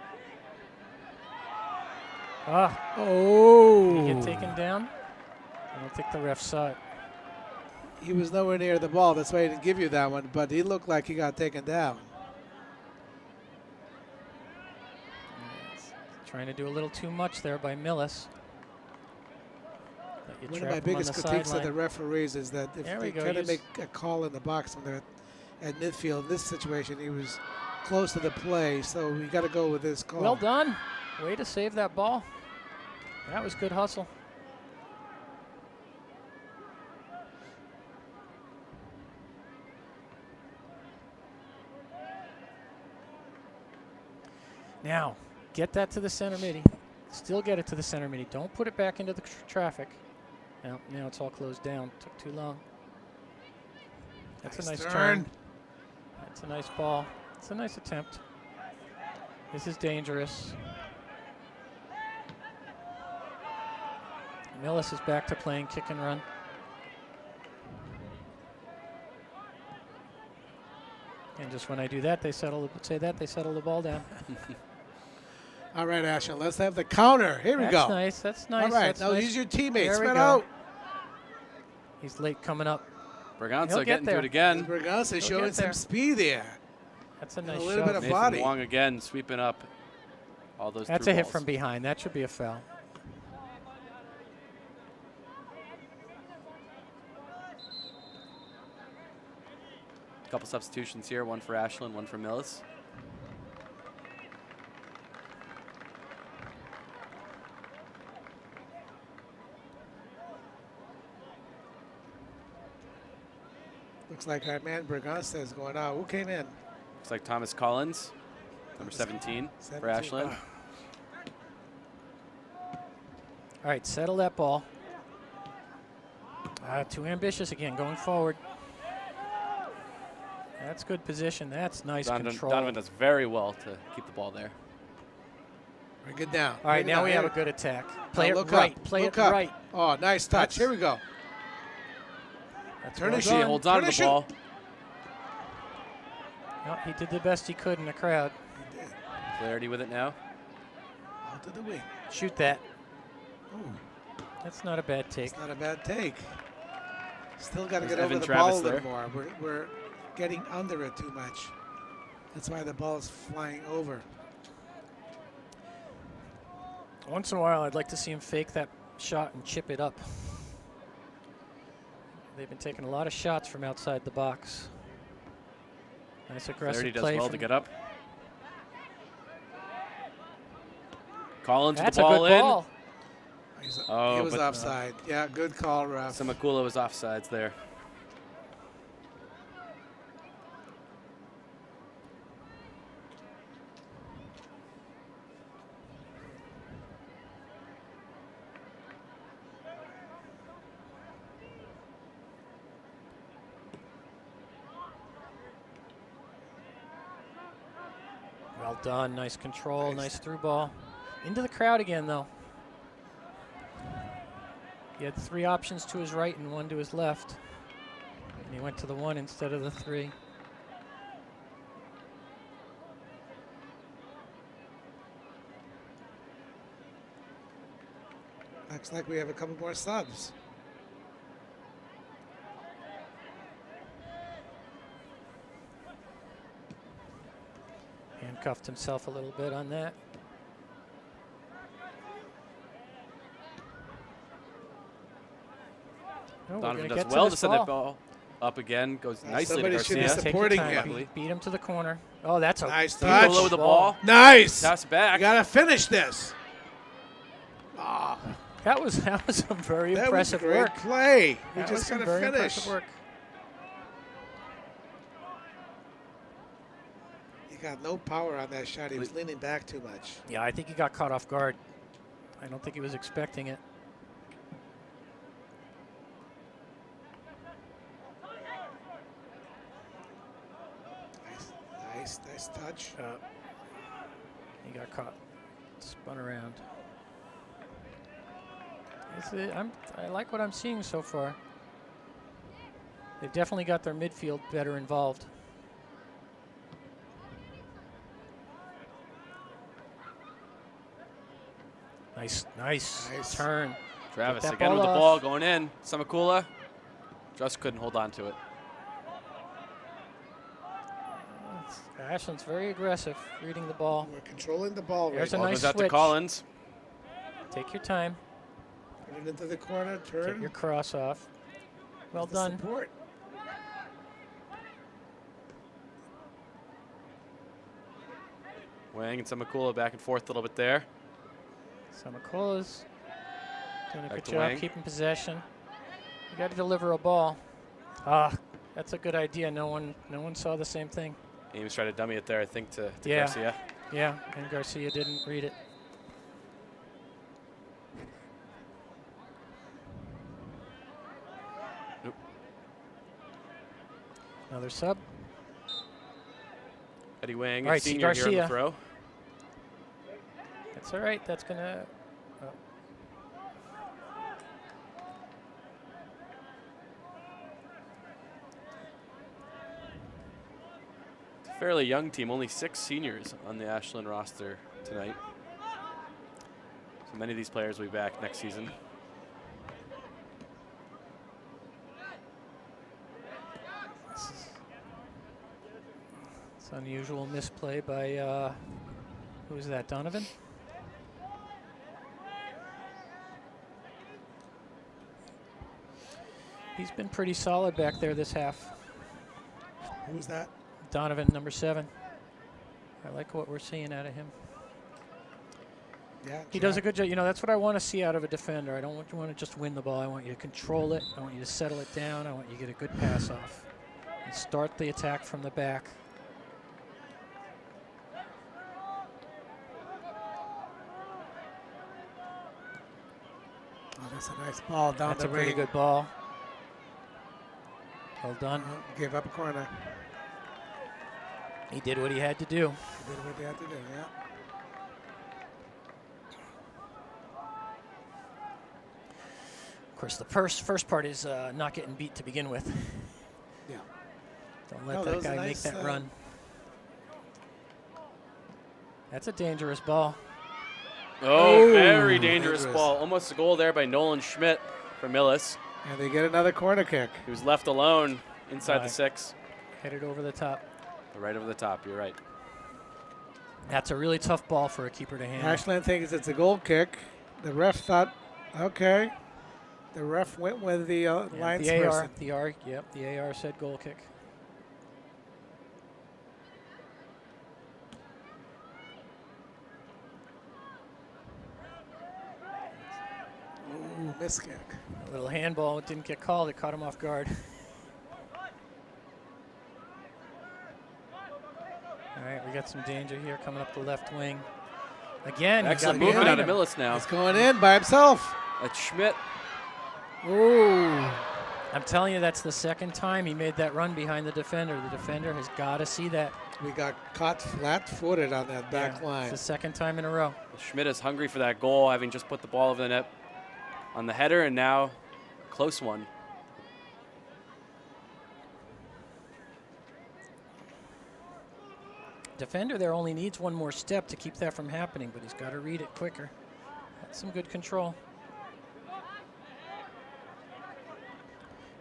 Ah, Oh. did he get taken down? I don't think the ref saw it. He was nowhere near the ball. That's why he didn't give you that one. But he looked like he got taken down. Yes. Trying to do a little too much there by Millis. But you One of trap my him on biggest the critiques of sideline. the referees is that if There they we go. try to Use- make a call in the box when they're at midfield, in this situation, he was close to the play. So we got to go with this call. Well done. Way to save that ball. That was good hustle. Now, get that to the center midi. Still get it to the center midi. Don't put it back into the traffic. Now it's all closed down. Took too long. That's a nice turn. That's a nice ball. It's a nice attempt. This is dangerous. Millis is back to playing kick and run. And just when I do that, they settle the ball down. All right, Ashley, let's have the counter. Here we go. That's nice. That's nice. All right, That's now nice. use your teammates. There we Spread go. out. He's late coming up. He'll Berganza get getting to there. it again. Berganza He'll showing get some there. speed there. That's a And nice a little shot. bit of Nathan body. Wong again sweeping up all those That's through a hit balls. from behind. That should be a foul. Couple substitutions here, one for Ashland, one for Millis. Looks like our man Berganza is going out. Who came in? Looks like Thomas Collins, number 17 for 17. Ashland. All right, settle that ball. Too ambitious again, going forward. That's good position. That's nice control. Donovan does very well to keep the ball there. Bring it down. All right, Bring it now down. we have Here. a good attack. Play Now it look right. up. Play Look it up. right. Oh, nice touch. That's- Here we go. That's Turn well and He shoot. done. holds on to Turn the and shoot. ball. No, he did the best he could in the crowd. Clarity with it now. Out to the wing. Shoot that. Ooh, That's not a bad take. it's not a bad take. Still got to There's get over Evan the Travis ball a little there. more. We're getting under it too much. That's why the ball's flying over. Once in a while, I'd like to see him fake that shot and chip it up. They've been taking a lot of shots from outside the box. Nice aggressive Clarity does play. well from- to get up. Collins with That's the a ball good in. ball. Oh, he was but, offside. Yeah, good call, ref. Samakula was offsides there. Well done. Nice control. Nice. Nice through ball. Into the crowd again, though. He had 3 options to his right and 1 to his left. And he went to the 1 instead of the 3. Looks like we have a couple more subs. Handcuffed himself a little bit on that. Oh, we're Donovan gonna does get well to to this send that ball up again. Goes nicely to somebody should be Garcia. Take your supporting time. him. Beat him to the corner. Oh, that's a Nice beautiful touch. Below with the ball. Nice. Pass You back. got to finish this. Ah, That was some very that was impressive great work. play. We That was just some got to very finish. impressive work. He got no power on that shot. He was leaning back too much. Yeah, I think he got caught off guard. I don't think he was expecting it. Nice touch. He got caught. Spun around. I like what I'm seeing so far. They've definitely got their midfield better involved. Nice turn. Travis that again with the ball ball off. going in. Samakula just couldn't hold on to it. Ashland's very aggressive, reading the ball. We're controlling the ball right There's a now. Ball nice goes out to switch. Collins. Take your time. Put it into the corner, Get turn. your cross off. Well with the done. Support. Wang and Samakula back and forth a little bit there. Samakola's doing a Back good to job Wang. keeping possession. You got to deliver a ball. That's a good idea. No one saw the same thing. Ames tried to dummy it there, I think, to Yeah. Garcia. Yeah, and Garcia didn't read it. Nope. Another sub. Eddie Wang, All right, a senior here on the Garcia. throw. That's all right. That's gonna. It's a fairly young team, only 6 seniors on the Ashland roster tonight. So many of these players will be back next season. It's unusual misplay by who's that? Donovan. He's been pretty solid back there this half. Who's that? Donovan, number 7. I like what we're seeing out of him. Yeah. He does a good job. You know, that's what I want to see out of a defender. I don't want you to just win the ball. I want you to control it. I want you to settle it down. I want you to get a good pass off. And start the attack from the back. Oh, that's a nice ball down That's the a pretty ring. good ball. Well done. Gave up a corner. He did what he had to do. Did what they had to do, yeah. Of course, the first part is not getting beat to begin with. Yeah. Don't let No, that that was a guy nice, make that run. That's a dangerous ball. Oh, very Ooh, dangerous dangerous. ball. Almost a goal there by Nolan Schmidt for Millis. And they get another corner kick. He was left alone inside the Right. 6. Headed over the top. Right over the top, you're right. That's a really tough ball for a keeper to handle. Ashland thinks it's a goal kick. The ref thought, okay. The ref went with the Yeah, linesperson. the AR said goal kick. Ooh, miss kick. A little handball. It didn't get called. It caught him off guard. All right, we got some danger here coming up the left wing. Again, he got Excellent behind movement out behind of him. Millis now. He's going in by himself. That's Schmidt. Ooh. I'm telling you, that's the second time he made that run behind the defender. The defender has got to see that. We got caught flat-footed on that back Yeah, line. It's the second time in a row. Schmidt is hungry for that goal, having just put the ball over the net on the header, and now a close one. Defender there only needs one more step to keep that from happening, but he's got to read it quicker. That's some good control.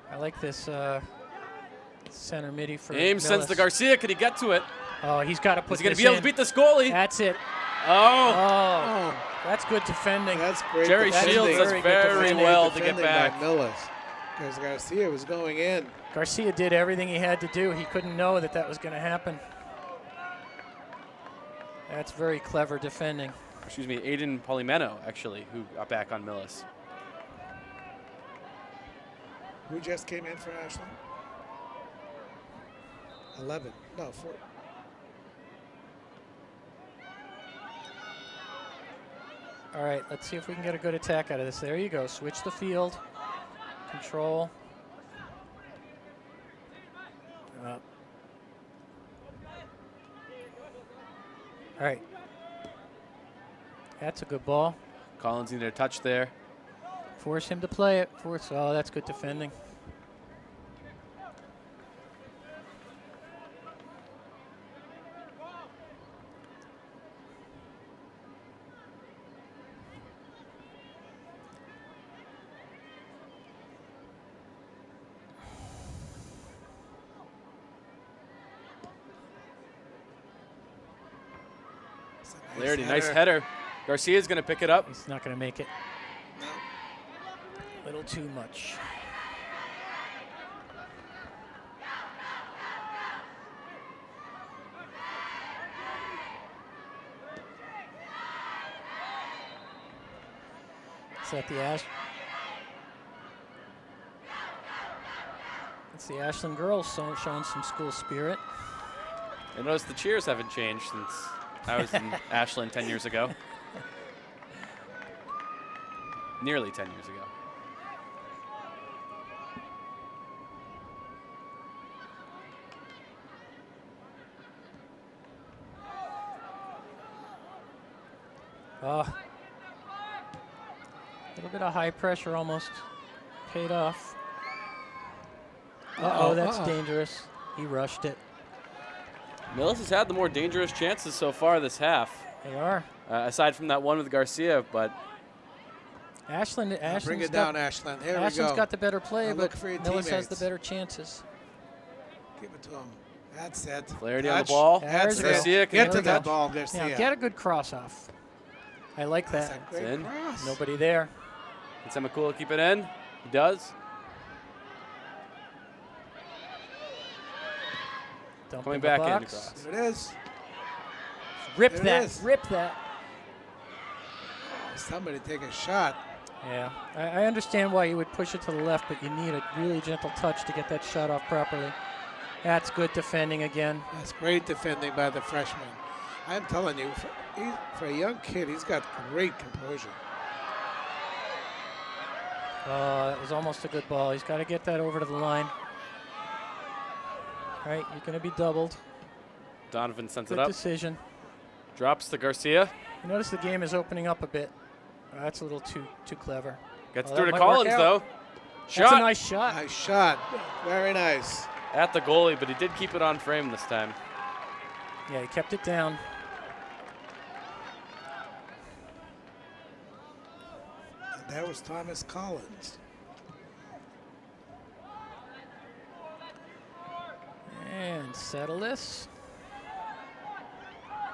I like this center midi for Ames sends Millis. to Garcia. Could he get to it? Oh, he's got to put Is he going this to be able in. to beat this goalie? That's it. Oh, Oh, Oh, that's good defending. that's great. Jerry defending. Shields does Very good very defending. well to get Defending back. by Millis. Because Garcia was going in. Garcia did everything he had to do. He couldn't know that that was going to happen. That's very clever defending. Excuse me, Aiden Polimeno, actually, who got back on Millis. Who just came in for Ashland? 11. No, 4. All right, let's see if we can get a good attack out of this. There you go. Switch the field. Control. Up. All right. That's a good ball. Collins needed a touch there. Force him to play it. Force. Oh, that's good defending. Flaherty, nice header. Garcia's going to pick it up. He's not going to make it. A little too much. Is that the It's the Ashland girls showing some school spirit. I noticed the cheers haven't changed since I was in Ashland 10 years ago. Nearly 10 years ago. A little bit of high pressure almost paid off. Uh-oh, that's dangerous. He rushed it. Millis has had the more dangerous chances so far this half. They are. Aside from that one with Garcia, but Ashland's bring it down, Ashland. Here we go. Ashland's got the better play, but Millis has the teammates. better chances. Give it to him. That's it. Flaherty on the ball. That's Garcia it. can Get to touch. that ball, Garcia. Now get a good cross off. I like That's that. a great in. cross. Nobody there. Can Semakula keep it in? He does. Dump Coming in the back in box. across. There it is. Rip There it that. is. Rip that. Somebody take a shot. Yeah, I understand why you would push it to the left, but you need a really gentle touch to get that shot off properly. That's good defending again. That's great defending by the freshman. I'm telling you, for a young kid, he's got great composure. Oh, that was almost a good ball. He's got to get that over to the line. All right, you're going to be doubled. Donovan sends Good it up. decision. Drops to Garcia. You notice the game is opening up a bit. That's a little too clever. Gets Oh, through that to might work Collins, out. though. That's Shot a nice shot. Nice shot. Very nice. at the goalie, but he did keep it on frame this time. Yeah, he kept it down. And that was Thomas Collins. And settle this.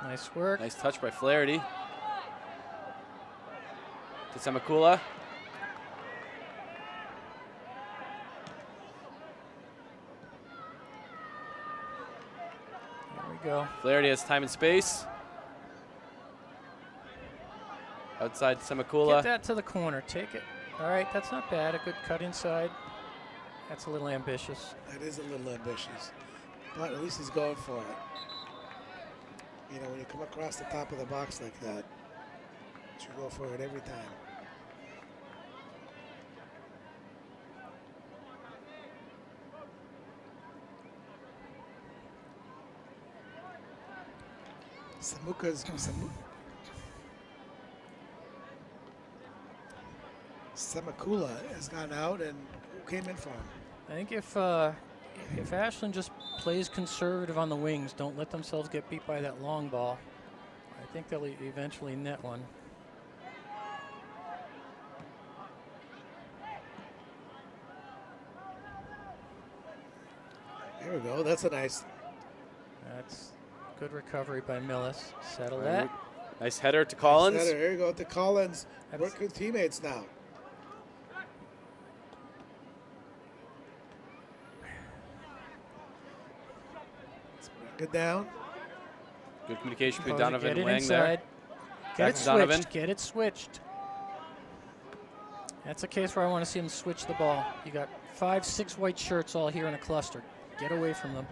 Nice work. Nice touch by Flaherty. To Semakula. There we go. Flaherty has time and space. Outside Get Semakula. that to the corner. Take it. All right, that's not bad. A good cut inside. That's a little ambitious. That is a little ambitious, but at least he's going for it. You know, when you come across the top of the box like that, you go for it every time. Semakula has gone out, and who came in for him? I think if Ashland just plays conservative on the wings, don't let themselves get beat by that long ball, I think they'll eventually net one. There we go. That's a nice. That's good recovery by Millis. Settle All that. right. Nice header to Collins. Nice header. Here you go to Collins. That's- Work with teammates now. Good down. Good communication between Oh, Donovan get and it Wang inside. there. Get Back it to Donovan. switched. Get it switched. That's a case where I want to see him switch the ball. You got 5, 6 white shirts all here in a cluster. Get away from them.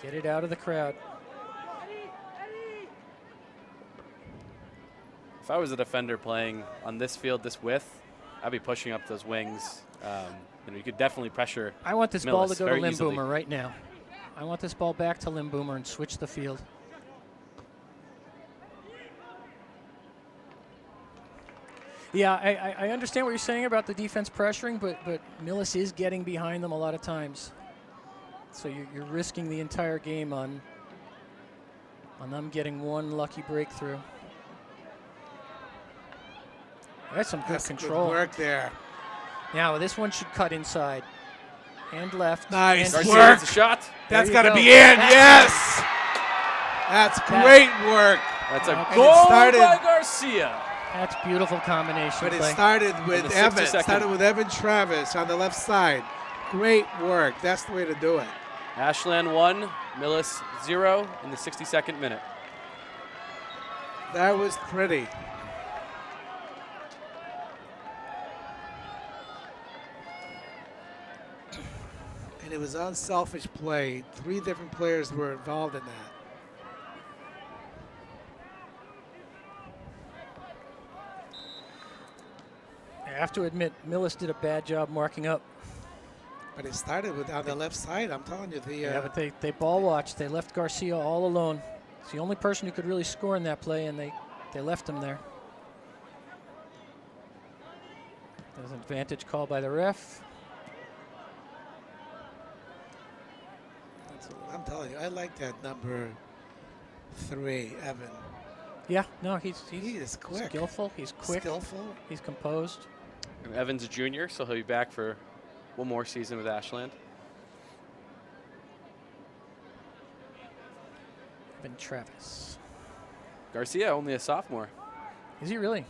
Get it out of the crowd. If I was a defender playing on this field, this width, I'd be pushing up those wings. You could definitely pressure. I want this ball to Millis go to very Lim easily. Boomer right now. I want this ball back to Lim Boomer and switch the field. Yeah, I understand what you're saying about the defense pressuring, but Millis is getting behind them a lot of times. So you're risking the entire game on them getting one lucky breakthrough. That's some good That's control. good work there. Now this one should cut inside and left. Nice and Garcia work. gets a shot. That's you got to go. be in. That's Yes. That's great work. That's a And it goal started- by Garcia. That's beautiful combination But it play. started with the Evan. 62nd. Started with Evan Travis on the left side. Great work. That's the way to do it. Ashland 1, Millis 0 in the 62nd minute. That was pretty. And it was unselfish play. 3 different players were involved in that. I have to admit, Millis did a bad job marking up. But it started with on the left side. I'm telling you, Yeah, but they ball watched. They left Garcia all alone. It's the only person who could really score in that play, and they left him there. There's an advantage call by the ref. I'm telling you, I like that number 3, Evan. Yeah, no, he's He is quick. skillful. He's quick. Skillful. He's composed. And Evans a junior, so he'll be back for one more season with Ashland. Evan Travis. Garcia, only a sophomore. Is he really?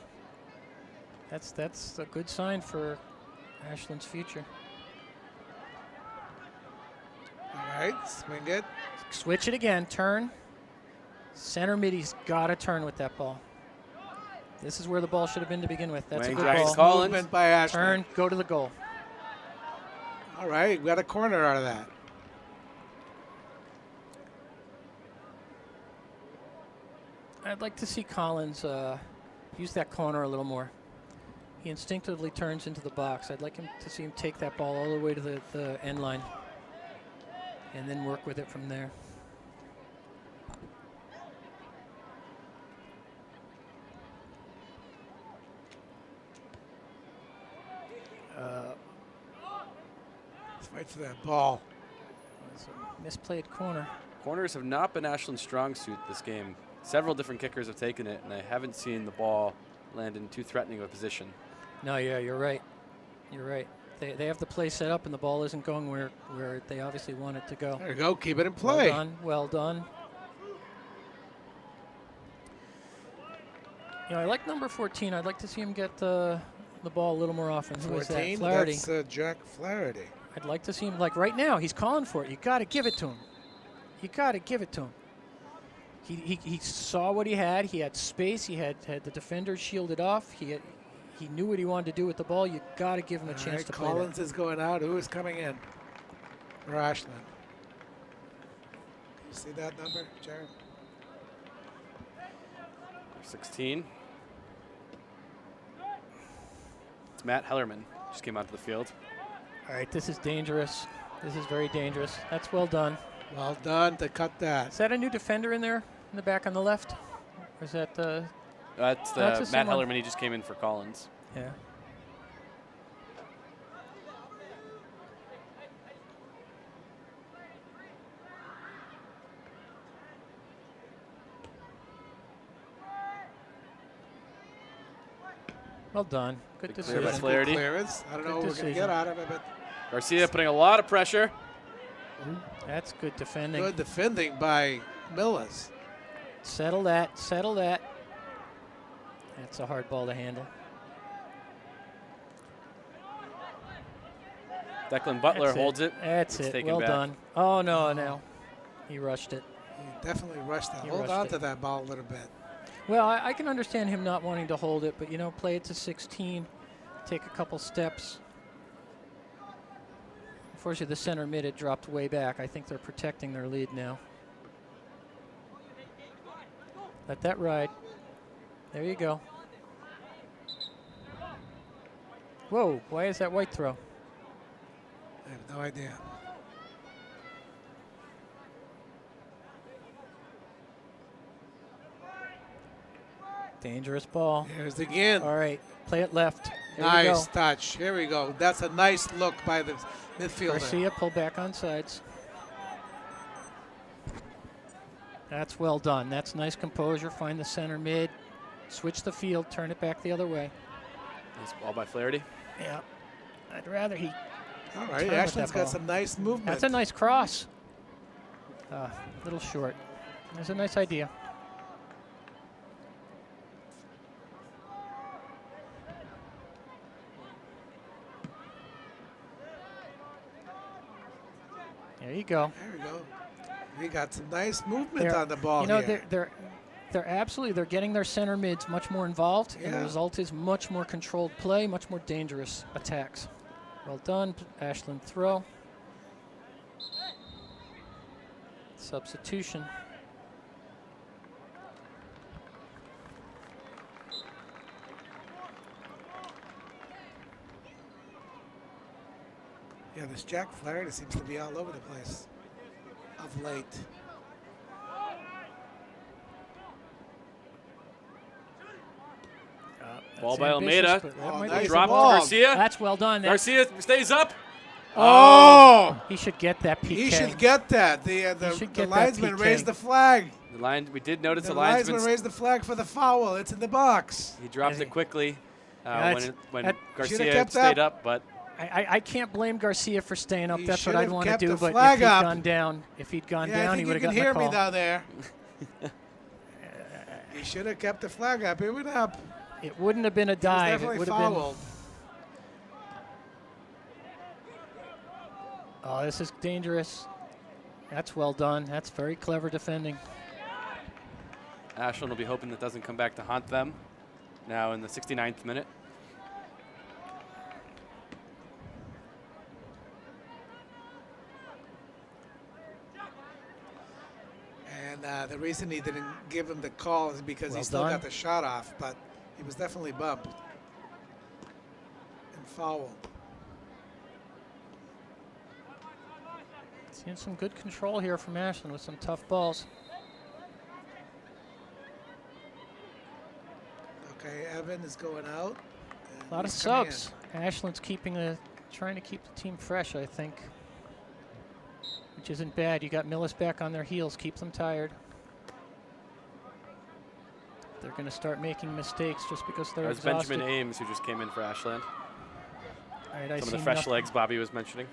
That's a good sign for Ashland's future. All right, swing it. Switch it again. Turn. Center mid. He's got to turn with that ball. This is where the ball should have been to begin with. That's Wang a good Jackson ball. Collins. Movement by Ashland. Turn. Go to the goal. All right, we got a corner out of that. I'd like to see Collins use that corner a little more. He instinctively turns into the box. I'd like him to see him take that ball all the way to the end line and then work with it from there. Let's wait for that ball. It's a misplayed corner. Corners have not been Ashland's strong suit this game. Several different kickers have taken it, and I haven't seen the ball land in too threatening of a position. No, yeah, you're right. You're right. They have the play set up, and the ball isn't going where they obviously want it to go. There you go. Keep it in play. Well done. Well done. You know, I like number 14. I'd like to see him get the ball a little more often. Who is that? 14. Flaherty. That's Jack Flaherty. I'd like to see him, like right now, he's calling for it. You got to give it to him. You got to give it to him. He saw what he had. He had space. He had the defender shielded off. He knew what he wanted to do with the ball. You got to give him a chance to play Collins that. is going out. Who is coming in? For Ashland. You see that number, Jared? 16. It's Matt Hellerman. Just came onto the field. All right, this is dangerous. This is very dangerous. That's well done. Well done to cut that. Is that a new defender in there in the back on the left? Or is that That's That's the the Matt same one. Hellerman. He just came in for Collins. yeah. Well done. Good Big clear by decision. Flaherty. Clearance. I don't know what we're going to decision. get out of it, but Garcia putting a lot of pressure. That's good defending. good defending by Millis. Settle that. Settle that. That's a hard ball to handle. Declan Butler That's holds it. That's It's it. taken Well back. done. Oh, no. He rushed it. He definitely rushed that. He Hold rushed on it. to that ball a little bit. Well, I can understand him not wanting to hold it, but, you know, play it to 16, take a couple steps. Unfortunately, the center mid had dropped way back. I think they're protecting their lead now. Let that ride. There you go. Whoa, why is that white throw? I have no idea. Dangerous ball. Here's again. All right, play it left. There you Nice go. touch. Here we go. That's a nice look by the midfielder. Garcia, pull back on sides. That's well done. That's nice composure. Find the center mid. Switch the field. Turn it back the other way. Nice ball by Flaherty. Yeah. I'd rather he... All Turn right, with Ashland's that got ball. some nice movement. That's a nice cross. Little short. That's a nice idea. There you go. There we go. We got some nice movement They're- on the ball You know, here. they're getting their center mids much more involved, and the Yeah. result is much more controlled play, much more dangerous attacks. Well done, Ashland throw. Substitution. Yeah, this Jack Flaherty seems to be all over the place of late. Ball That's by ambitious, Almeida. but that Oh, might nice be- Drop to ball. Garcia. That's well done. Garcia stays up. Oh! He should get that PK. He should get that. He should The get that linesman PK. raised the flag. The line. We did notice The the linesman linesman. raised the flag for the foul. It's in the box. He dropped Yeah, it quickly Yeah, when that- Garcia Should've kept stayed up. up, but I can't blame Garcia for staying up. He That's what I'd should've want to kept do. the But flag if he'd up. gone down, Yeah, I he think would you have can gotten hear the me call. down there. He should have kept the flag up. It went up. It wouldn't have been a It was dive. It definitely would have been. fouled. Oh, this is dangerous. That's well done. That's very clever defending. Ashland will be hoping that doesn't come back to haunt them. Now in the 69th minute. And the reason he didn't give him the call is because Well he still done. got the shot off, but he was definitely bumped and fouled. Seeing some good control here from Ashland with some tough balls. Okay, Evan is going out. and A lot of he's coming subs. Ashland's trying to keep the team fresh, I think, which isn't bad. You got Millis back on their heels. Keep them tired. They're going to start making mistakes just because they're That was exhausted. Benjamin Ames who just came in for Ashland. All right, I Some of see the fresh nothing. legs Bobby was mentioning.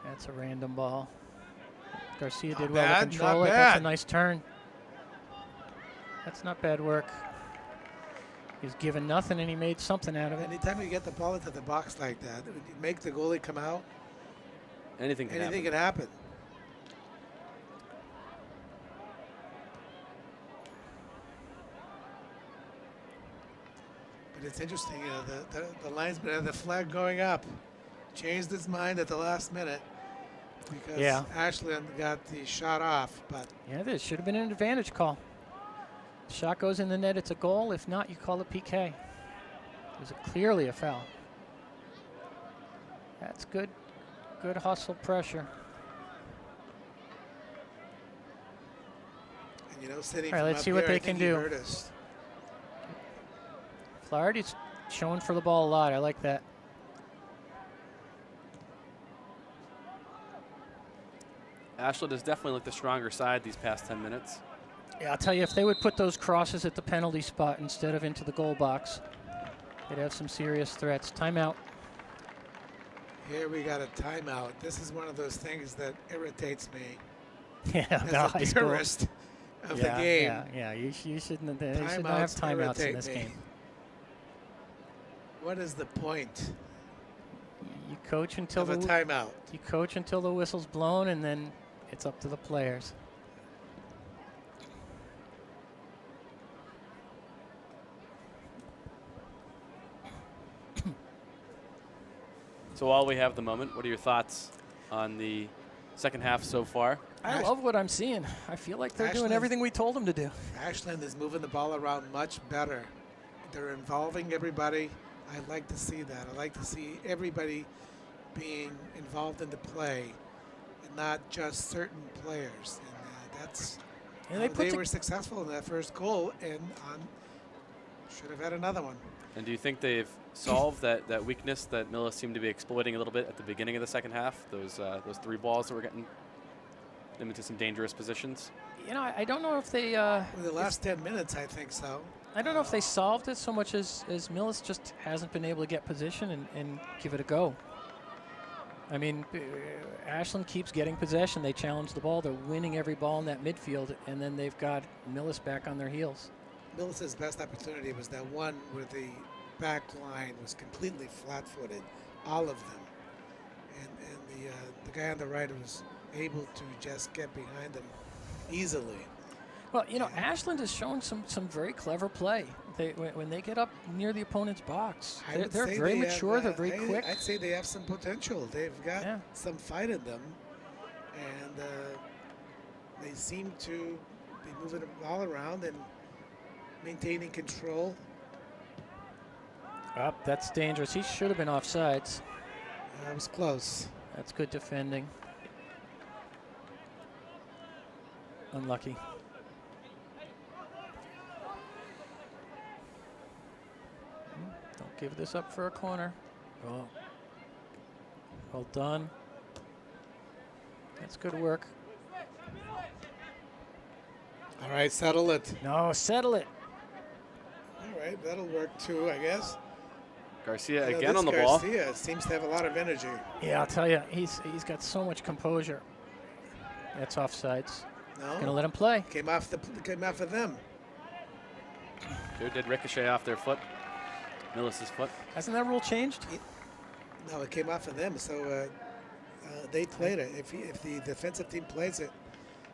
That's a random ball. Garcia Not did well bad, to control not it. That's a bad. nice turn. That's not bad work. He's given nothing and he made something out of it. Anytime you get the ball into the box like that, when you make the goalie come out, Anything can anything happen. can happen. But it's interesting, you know, the linesman had the flag going up, changed his mind at the last minute because Yeah. Ashland got the shot off. But Yeah, this should have been an advantage call. Shot goes in the net, it's a goal. If not, you call it PK. It was clearly a foul. That's good hustle pressure. and, you know, sitting All right, from let's up see what here, they I think can he do. hurt us. Flaherty's showing for the ball a lot. I like that. Ashland has definitely looked the stronger side these past 10 minutes. Yeah, I'll tell you, if they would put those crosses at the penalty spot instead of into the goal box, they'd have some serious threats. Timeout. Here we got a timeout. This is one of those things that irritates me Yeah, as no, a high school. purist of Yeah, the game. yeah. You shouldn't. They should not have timeouts in irritate this me. game. What is the point You coach until of a the timeout? you coach until the whistle's blown, and then it's up to the players. So while we have the moment, what are your thoughts on the second half so far? I love what I'm seeing. I feel like they're doing Ashland's- everything we told them to do. Ashland is moving the ball around much better. They're involving everybody. I like to see that. I like to see everybody being involved in the play and not just certain players. And that's And how they they put were successful in that first goal and should have had another one. And do you think they've solved that weakness that Millis seemed to be exploiting a little bit at the beginning of the second half? Those three balls that were getting them into some dangerous positions. You know, I don't know if they. In the last 10 minutes, I think so. I don't know if they solved it so much as Millis just hasn't been able to get position and give it a go. I mean, Ashland keeps getting possession. They challenge the ball. They're winning every ball in that midfield, and then they've got Millis back on their heels. Millis's best opportunity was that one where the back line was completely flat-footed. all of them. And the guy on the right was able to just get behind them easily. Well, you know, Ashland is showing some very clever play. When they get up near the opponent's box, I would they're say very they mature. have, they're very quick. I'd say they have some potential. They've got Yeah. some fight in them, and they seem to be moving the ball around and maintaining control. Up, that's dangerous. He should have been offsides. That was close. That's good defending. Unlucky. Don't give this up for a corner. Oh. Well done. That's good work. All right, settle it. No, settle it. All right, that'll work too, I guess. Garcia You know, again this on the ball. Garcia seems to have a lot of energy. Yeah, I'll tell you, he's got so much composure. That's offsides. No, Gonna let him play. came off of them. Here did ricochet off their foot. Millis's foot. Hasn't that rule changed? No, it came off of them. So they played it. If the defensive team plays it,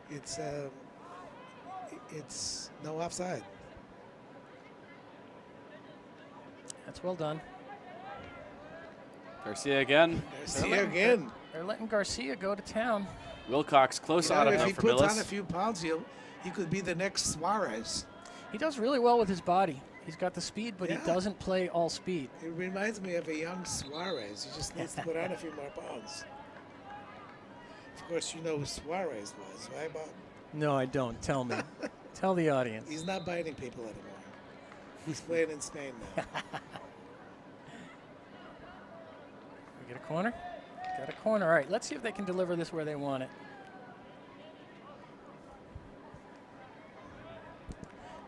it's no offside. That's well done. Garcia again. Garcia again. They're letting Garcia go to town. Wilcox close You know, on him if now he for puts on a Millis. few pounds, he could be the next Suarez. He does really well with his body. He's got the speed, but Yeah. he doesn't play all speed. It reminds me of a young Suarez. He just needs to put on a few more pounds. Of course, you know who Suarez was, right, Bob? No, I don't. Tell me. Tell the audience. He's not biting people anymore. He's playing in Spain now. We get a corner? Got a corner. All right, let's see if they can deliver this where they want it.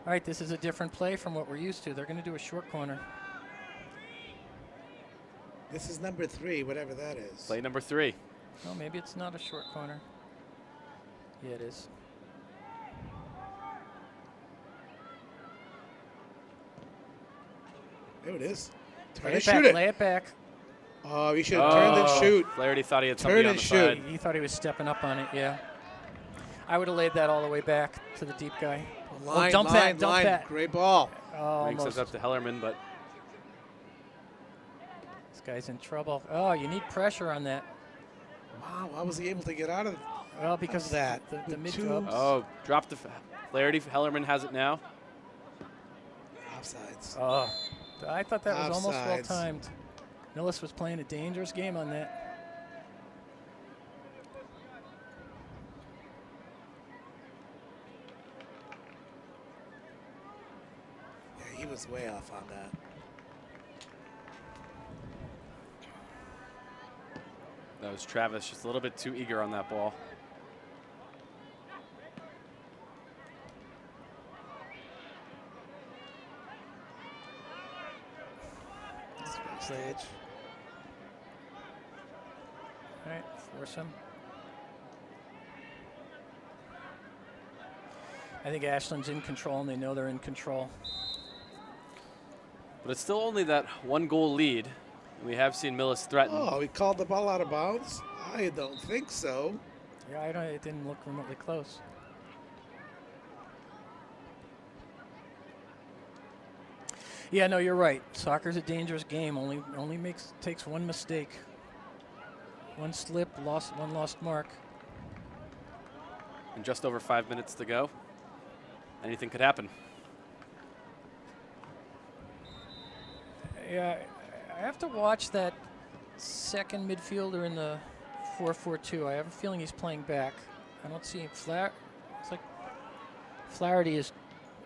All right, this is a different play from what we're used to. They're going to do a short corner. This is number 3, whatever that is. Play number 3. Oh, maybe it's not a short corner. Yeah, it is. There it is. Turn Lay and it back. shoot it. Lay it back. Oh, you should have turned and shoot. Flaherty thought he had Turn somebody on and the shoot. side. He thought he was stepping up on it, yeah. I would have laid that all the way back to the deep guy. Line, dump line, that, line. dump that. Great ball. Oh, Ring says almost. up to Hellerman, but This guy's in trouble. Oh, you need pressure on that. Wow, how was he able to get out of Well, because that? the With mid two- dropped the Flaherty. Hellerman has it now. offsides? Oh, I thought that was almost well Offsides. timed. Millis was playing a dangerous game on that. Yeah, he was way off on that. That was Travis, just a little bit too eager on that ball. Stage. All right, force him. I think Ashland's in control, and they know they're in control. But it's still only that 1-goal lead. We have seen Millis threaten. Oh, he called the ball out of bounds? I don't think so. Yeah, it didn't look remotely close. Yeah, no, you're right. Soccer's a dangerous game. Only takes one mistake, one slip, one lost mark. And just over 5 minutes to go. Anything could happen. Yeah, I have to watch that second midfielder in the 4-4-2. I have a feeling he's playing back. I don't see him. It's like Flaherty is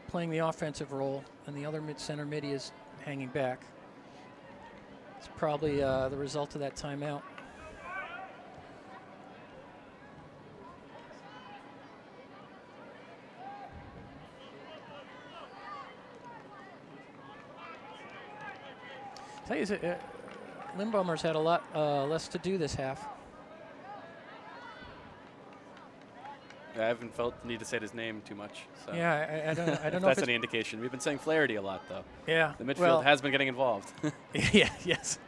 playing the offensive role, and the other center mid is hanging back. It's probably the result of that timeout. Tell you, Lindbommer's had a lot less to do this half. I haven't felt the need to say his name too much. So. Yeah, I don't If know if that's it's, any indication. We've been saying Flaherty a lot, though. yeah. The midfield well, has been getting involved. yeah, yes.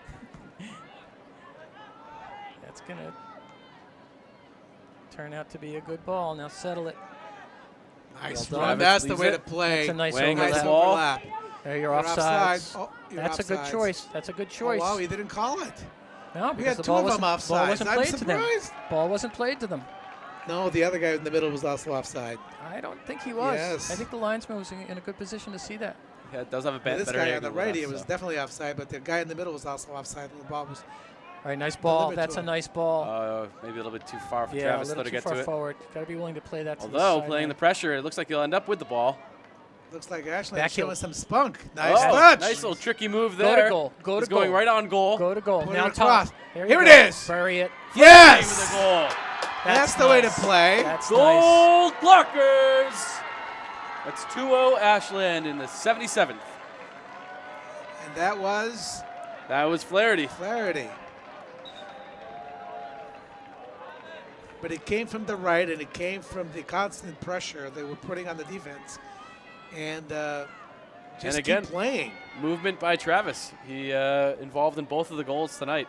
That's going to turn out to be a good ball. Now settle it. Nice Well run. done. That's the Leaves way it. to play. That's a nice Weighing Nice the overlap. ball. overlap. There, you're You're offside. Oh, you're That's a good offsides. choice. That's a good Oh, choice. wow, he didn't call it. No, We because had the two ball of them wasn't, ball offsides. wasn't I'm played to them. surprised. Ball wasn't played to them. No, the other guy in the middle was also offside. I don't think he was. Yes. I think the linesman was in a good position to see that. Yeah, it does have a This better guy on angle the than right, us, he was so. definitely offside, but the guy in the middle was also offside when the ball was. All right, nice ball. Deliver to That's a him. nice ball. Maybe a little bit too far for Yeah, Travis a though little to too get far to it. forward. Got to be willing to play that to the Although side playing the line. pressure, it looks like he'll end up with the ball. Looks like Ashland Back showing heel. some spunk. Nice Oh, touch. nice little tricky move Go there. to goal. Go He's to goal. going right on goal. Go to goal. Put Now it across. top. There Here you it go. is. Bury it. With a Yes. goal. That's the way to nice. play. That's nice. Goal Clarkers. That's 2-0 Ashland in the 77th. And that was That was Flaherty. Flaherty. But it came from the right, and it came from the constant pressure they were putting on the defense. And just again, keep playing. Movement by Travis. He involved in both of the goals tonight.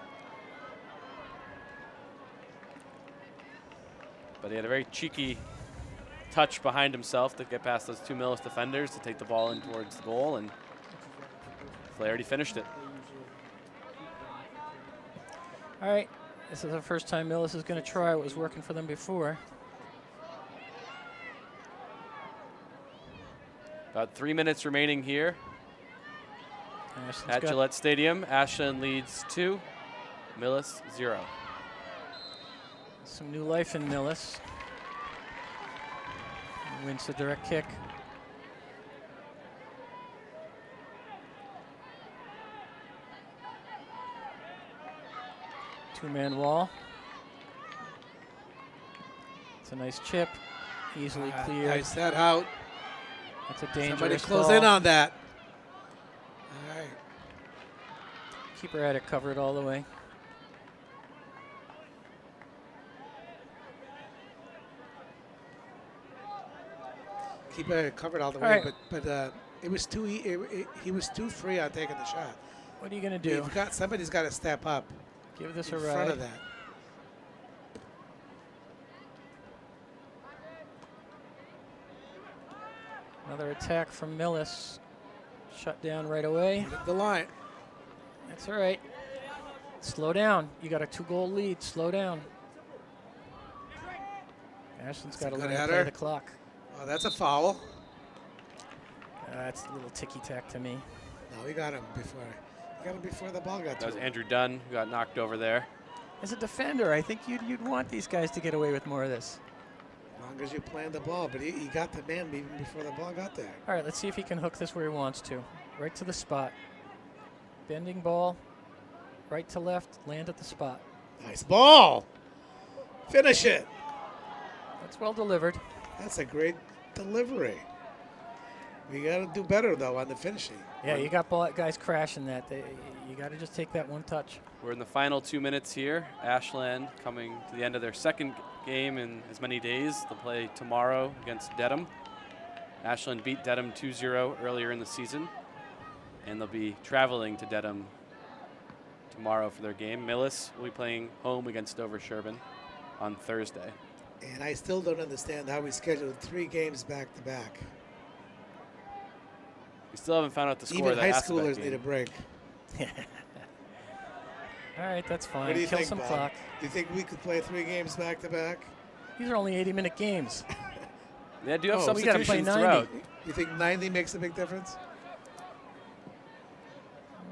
But he had a very cheeky touch behind himself to get past those two Millis defenders to take the ball in towards the goal, and Flaherty finished it. All right. This is the first time Millis is going to try what was working for them before. About 3 minutes remaining here Ashland's at got- Gillette Stadium. Ashland leads 2, Millis 0. Some new life in Millis. He wins the direct kick. Two-man wall. It's a nice chip, easily cleared. Nice set out. That's a dangerous Somebody close ball. in on that. All right. Keeper had it covered all the way. Keep it covered all the All way, right. but it was too he was too free on taking the shot. What are you going to do? Somebody's got to step up Give this in a front ride. of that. Another attack from Millis. Shut down right away. Hit the line. That's all right. Slow down. You got a 2-goal lead. Slow down. Ashland's got to a good learn to play header. the clock. Oh, that's a foul. That's a little ticky-tack to me. No, he got him before. He got him before the ball got That to was him. Andrew Dunn who got knocked over there. As a defender, I think you'd want these guys to get away with more of this. As long as you're playing the ball, but he got the man even before the ball got there. All right, let's see if he can hook this where he wants to. Right to the spot. Bending ball. Right to left. Land at the spot. Nice ball. Finish it. That's well delivered. That's a great delivery. We got to do better, though, on the finishing. Yeah, you got guys crashing that. You got to just take that one touch. We're in the final 2 minutes here. Ashland coming to the end of their second game in as many days. They'll play tomorrow against Dedham. Ashland beat Dedham 2-0 earlier in the season, and they'll be traveling to Dedham tomorrow for their game. Millis will be playing home against Dover Sherburne on Thursday. And I still don't understand how we scheduled 3 games back-to-back. We still haven't found out the score Even of high that Assabet schoolers game. need a break. All right, that's fine. What do you Kill think, some Bob? clock. Do you think we could play 3 games back-to-back? These are only 80-minute games. They do have Oh, we gotta play substitutions 90. throughout. You think 90 makes a big difference?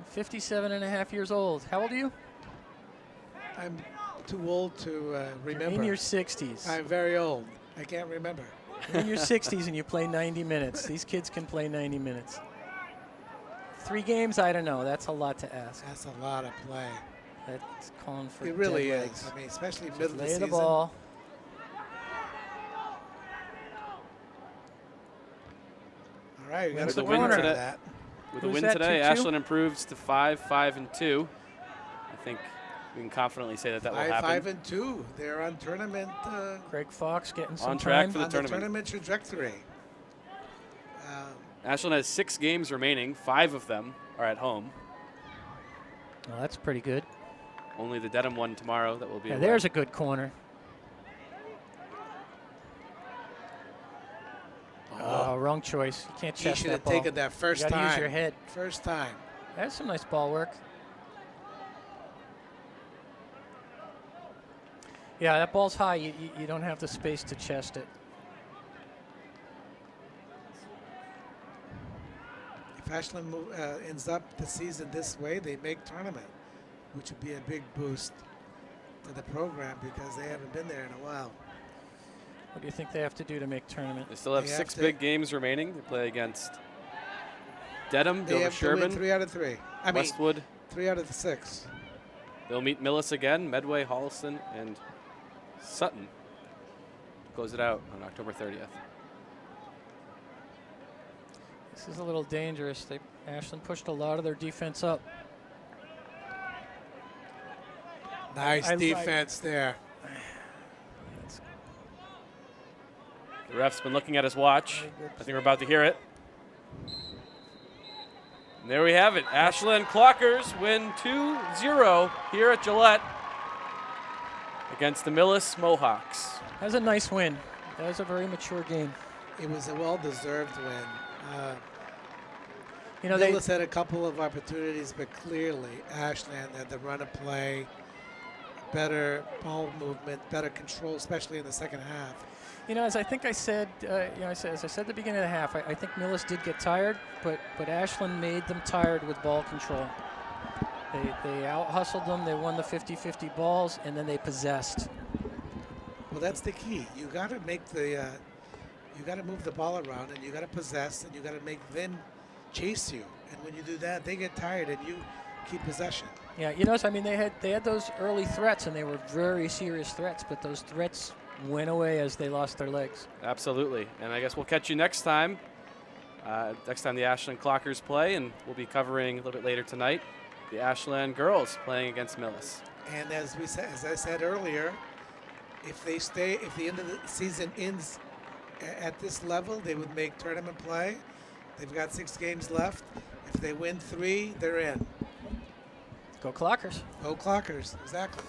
57 and a half years old. How old are you? I'm too old to You're remember. in your 60s. I'm very old. I can't remember. You're in your 60s and you play 90 minutes. These kids can play 90 minutes. 3 games, I don't know. That's a lot to ask. That's a lot of play. That's calling for It really dead is. legs. I mean, especially Just middle of the lay season. the ball. All right, we got Wins to the go corner. for that. With Who's a win that, today, 2-2? Ashland improves to 5-5-2. I think we can confidently say that will happen. 5-2. They're on tournament Greg Fox getting some On track time. for the on the tournament. tournament trajectory. Ashland has 6 games remaining. 5 of them are at home. Well, that's pretty good. only the Dedham one tomorrow that will be. Yeah, away. there's a good corner. Oh, wrong choice. You can't He chest should that have ball. taken that first you gotta time. use your head. First time. That's some nice ball work. Yeah, that ball's high. You don't have the space to chest it. If Ashland ends up the season this way, they make tournament, which would be a big boost to the program because they haven't been there in a while. What do you think they have to do to make tournament? They still have They have 6 to- big games remaining. They play against Dedham, They Dover have to win Sherman, 3 out of 3. I mean, Westwood. 3 out of the 6. They'll meet Millis again, Medway, Holliston, and Sutton. Close it out on October 30th. This is a little dangerous. Ashland pushed a lot of their defense up. Nice I- defense there. The ref's been looking at his watch. Very good. I think we're about to hear it. And there we have it. Ashland Clockers win 2-0 here at Gillette against the Millis Mohawks. That was a nice win. That was a very mature game. It was a well-deserved win. You know, they Millis had a couple of opportunities, but clearly Ashland had the run of play, better ball movement, better control, especially in the second half. You know, as I think I said, as I said at the beginning of the half, I think Millis did get tired, but Ashland made them tired with ball control. They out-hustled them. They won the 50-50 balls, and then they possessed. Well, that's the key. You got to make the, you got to move the ball around, and you got to possess, and you got to make them chase you. And when you do that, they get tired, and you keep possession. Yeah, you notice, I mean, they had those early threats, and they were very serious threats, but those threats went away as they lost their legs. Absolutely. And I guess we'll catch you next time. Next time the Ashland Clockers play, and we'll be covering a little bit later tonight the Ashland girls playing against Millis. And as I said earlier, if the end of the season ends at this level, they would make tournament play. They've got 6 games left. If they win 3, they're in. Go Clockers. Go Clockers, exactly.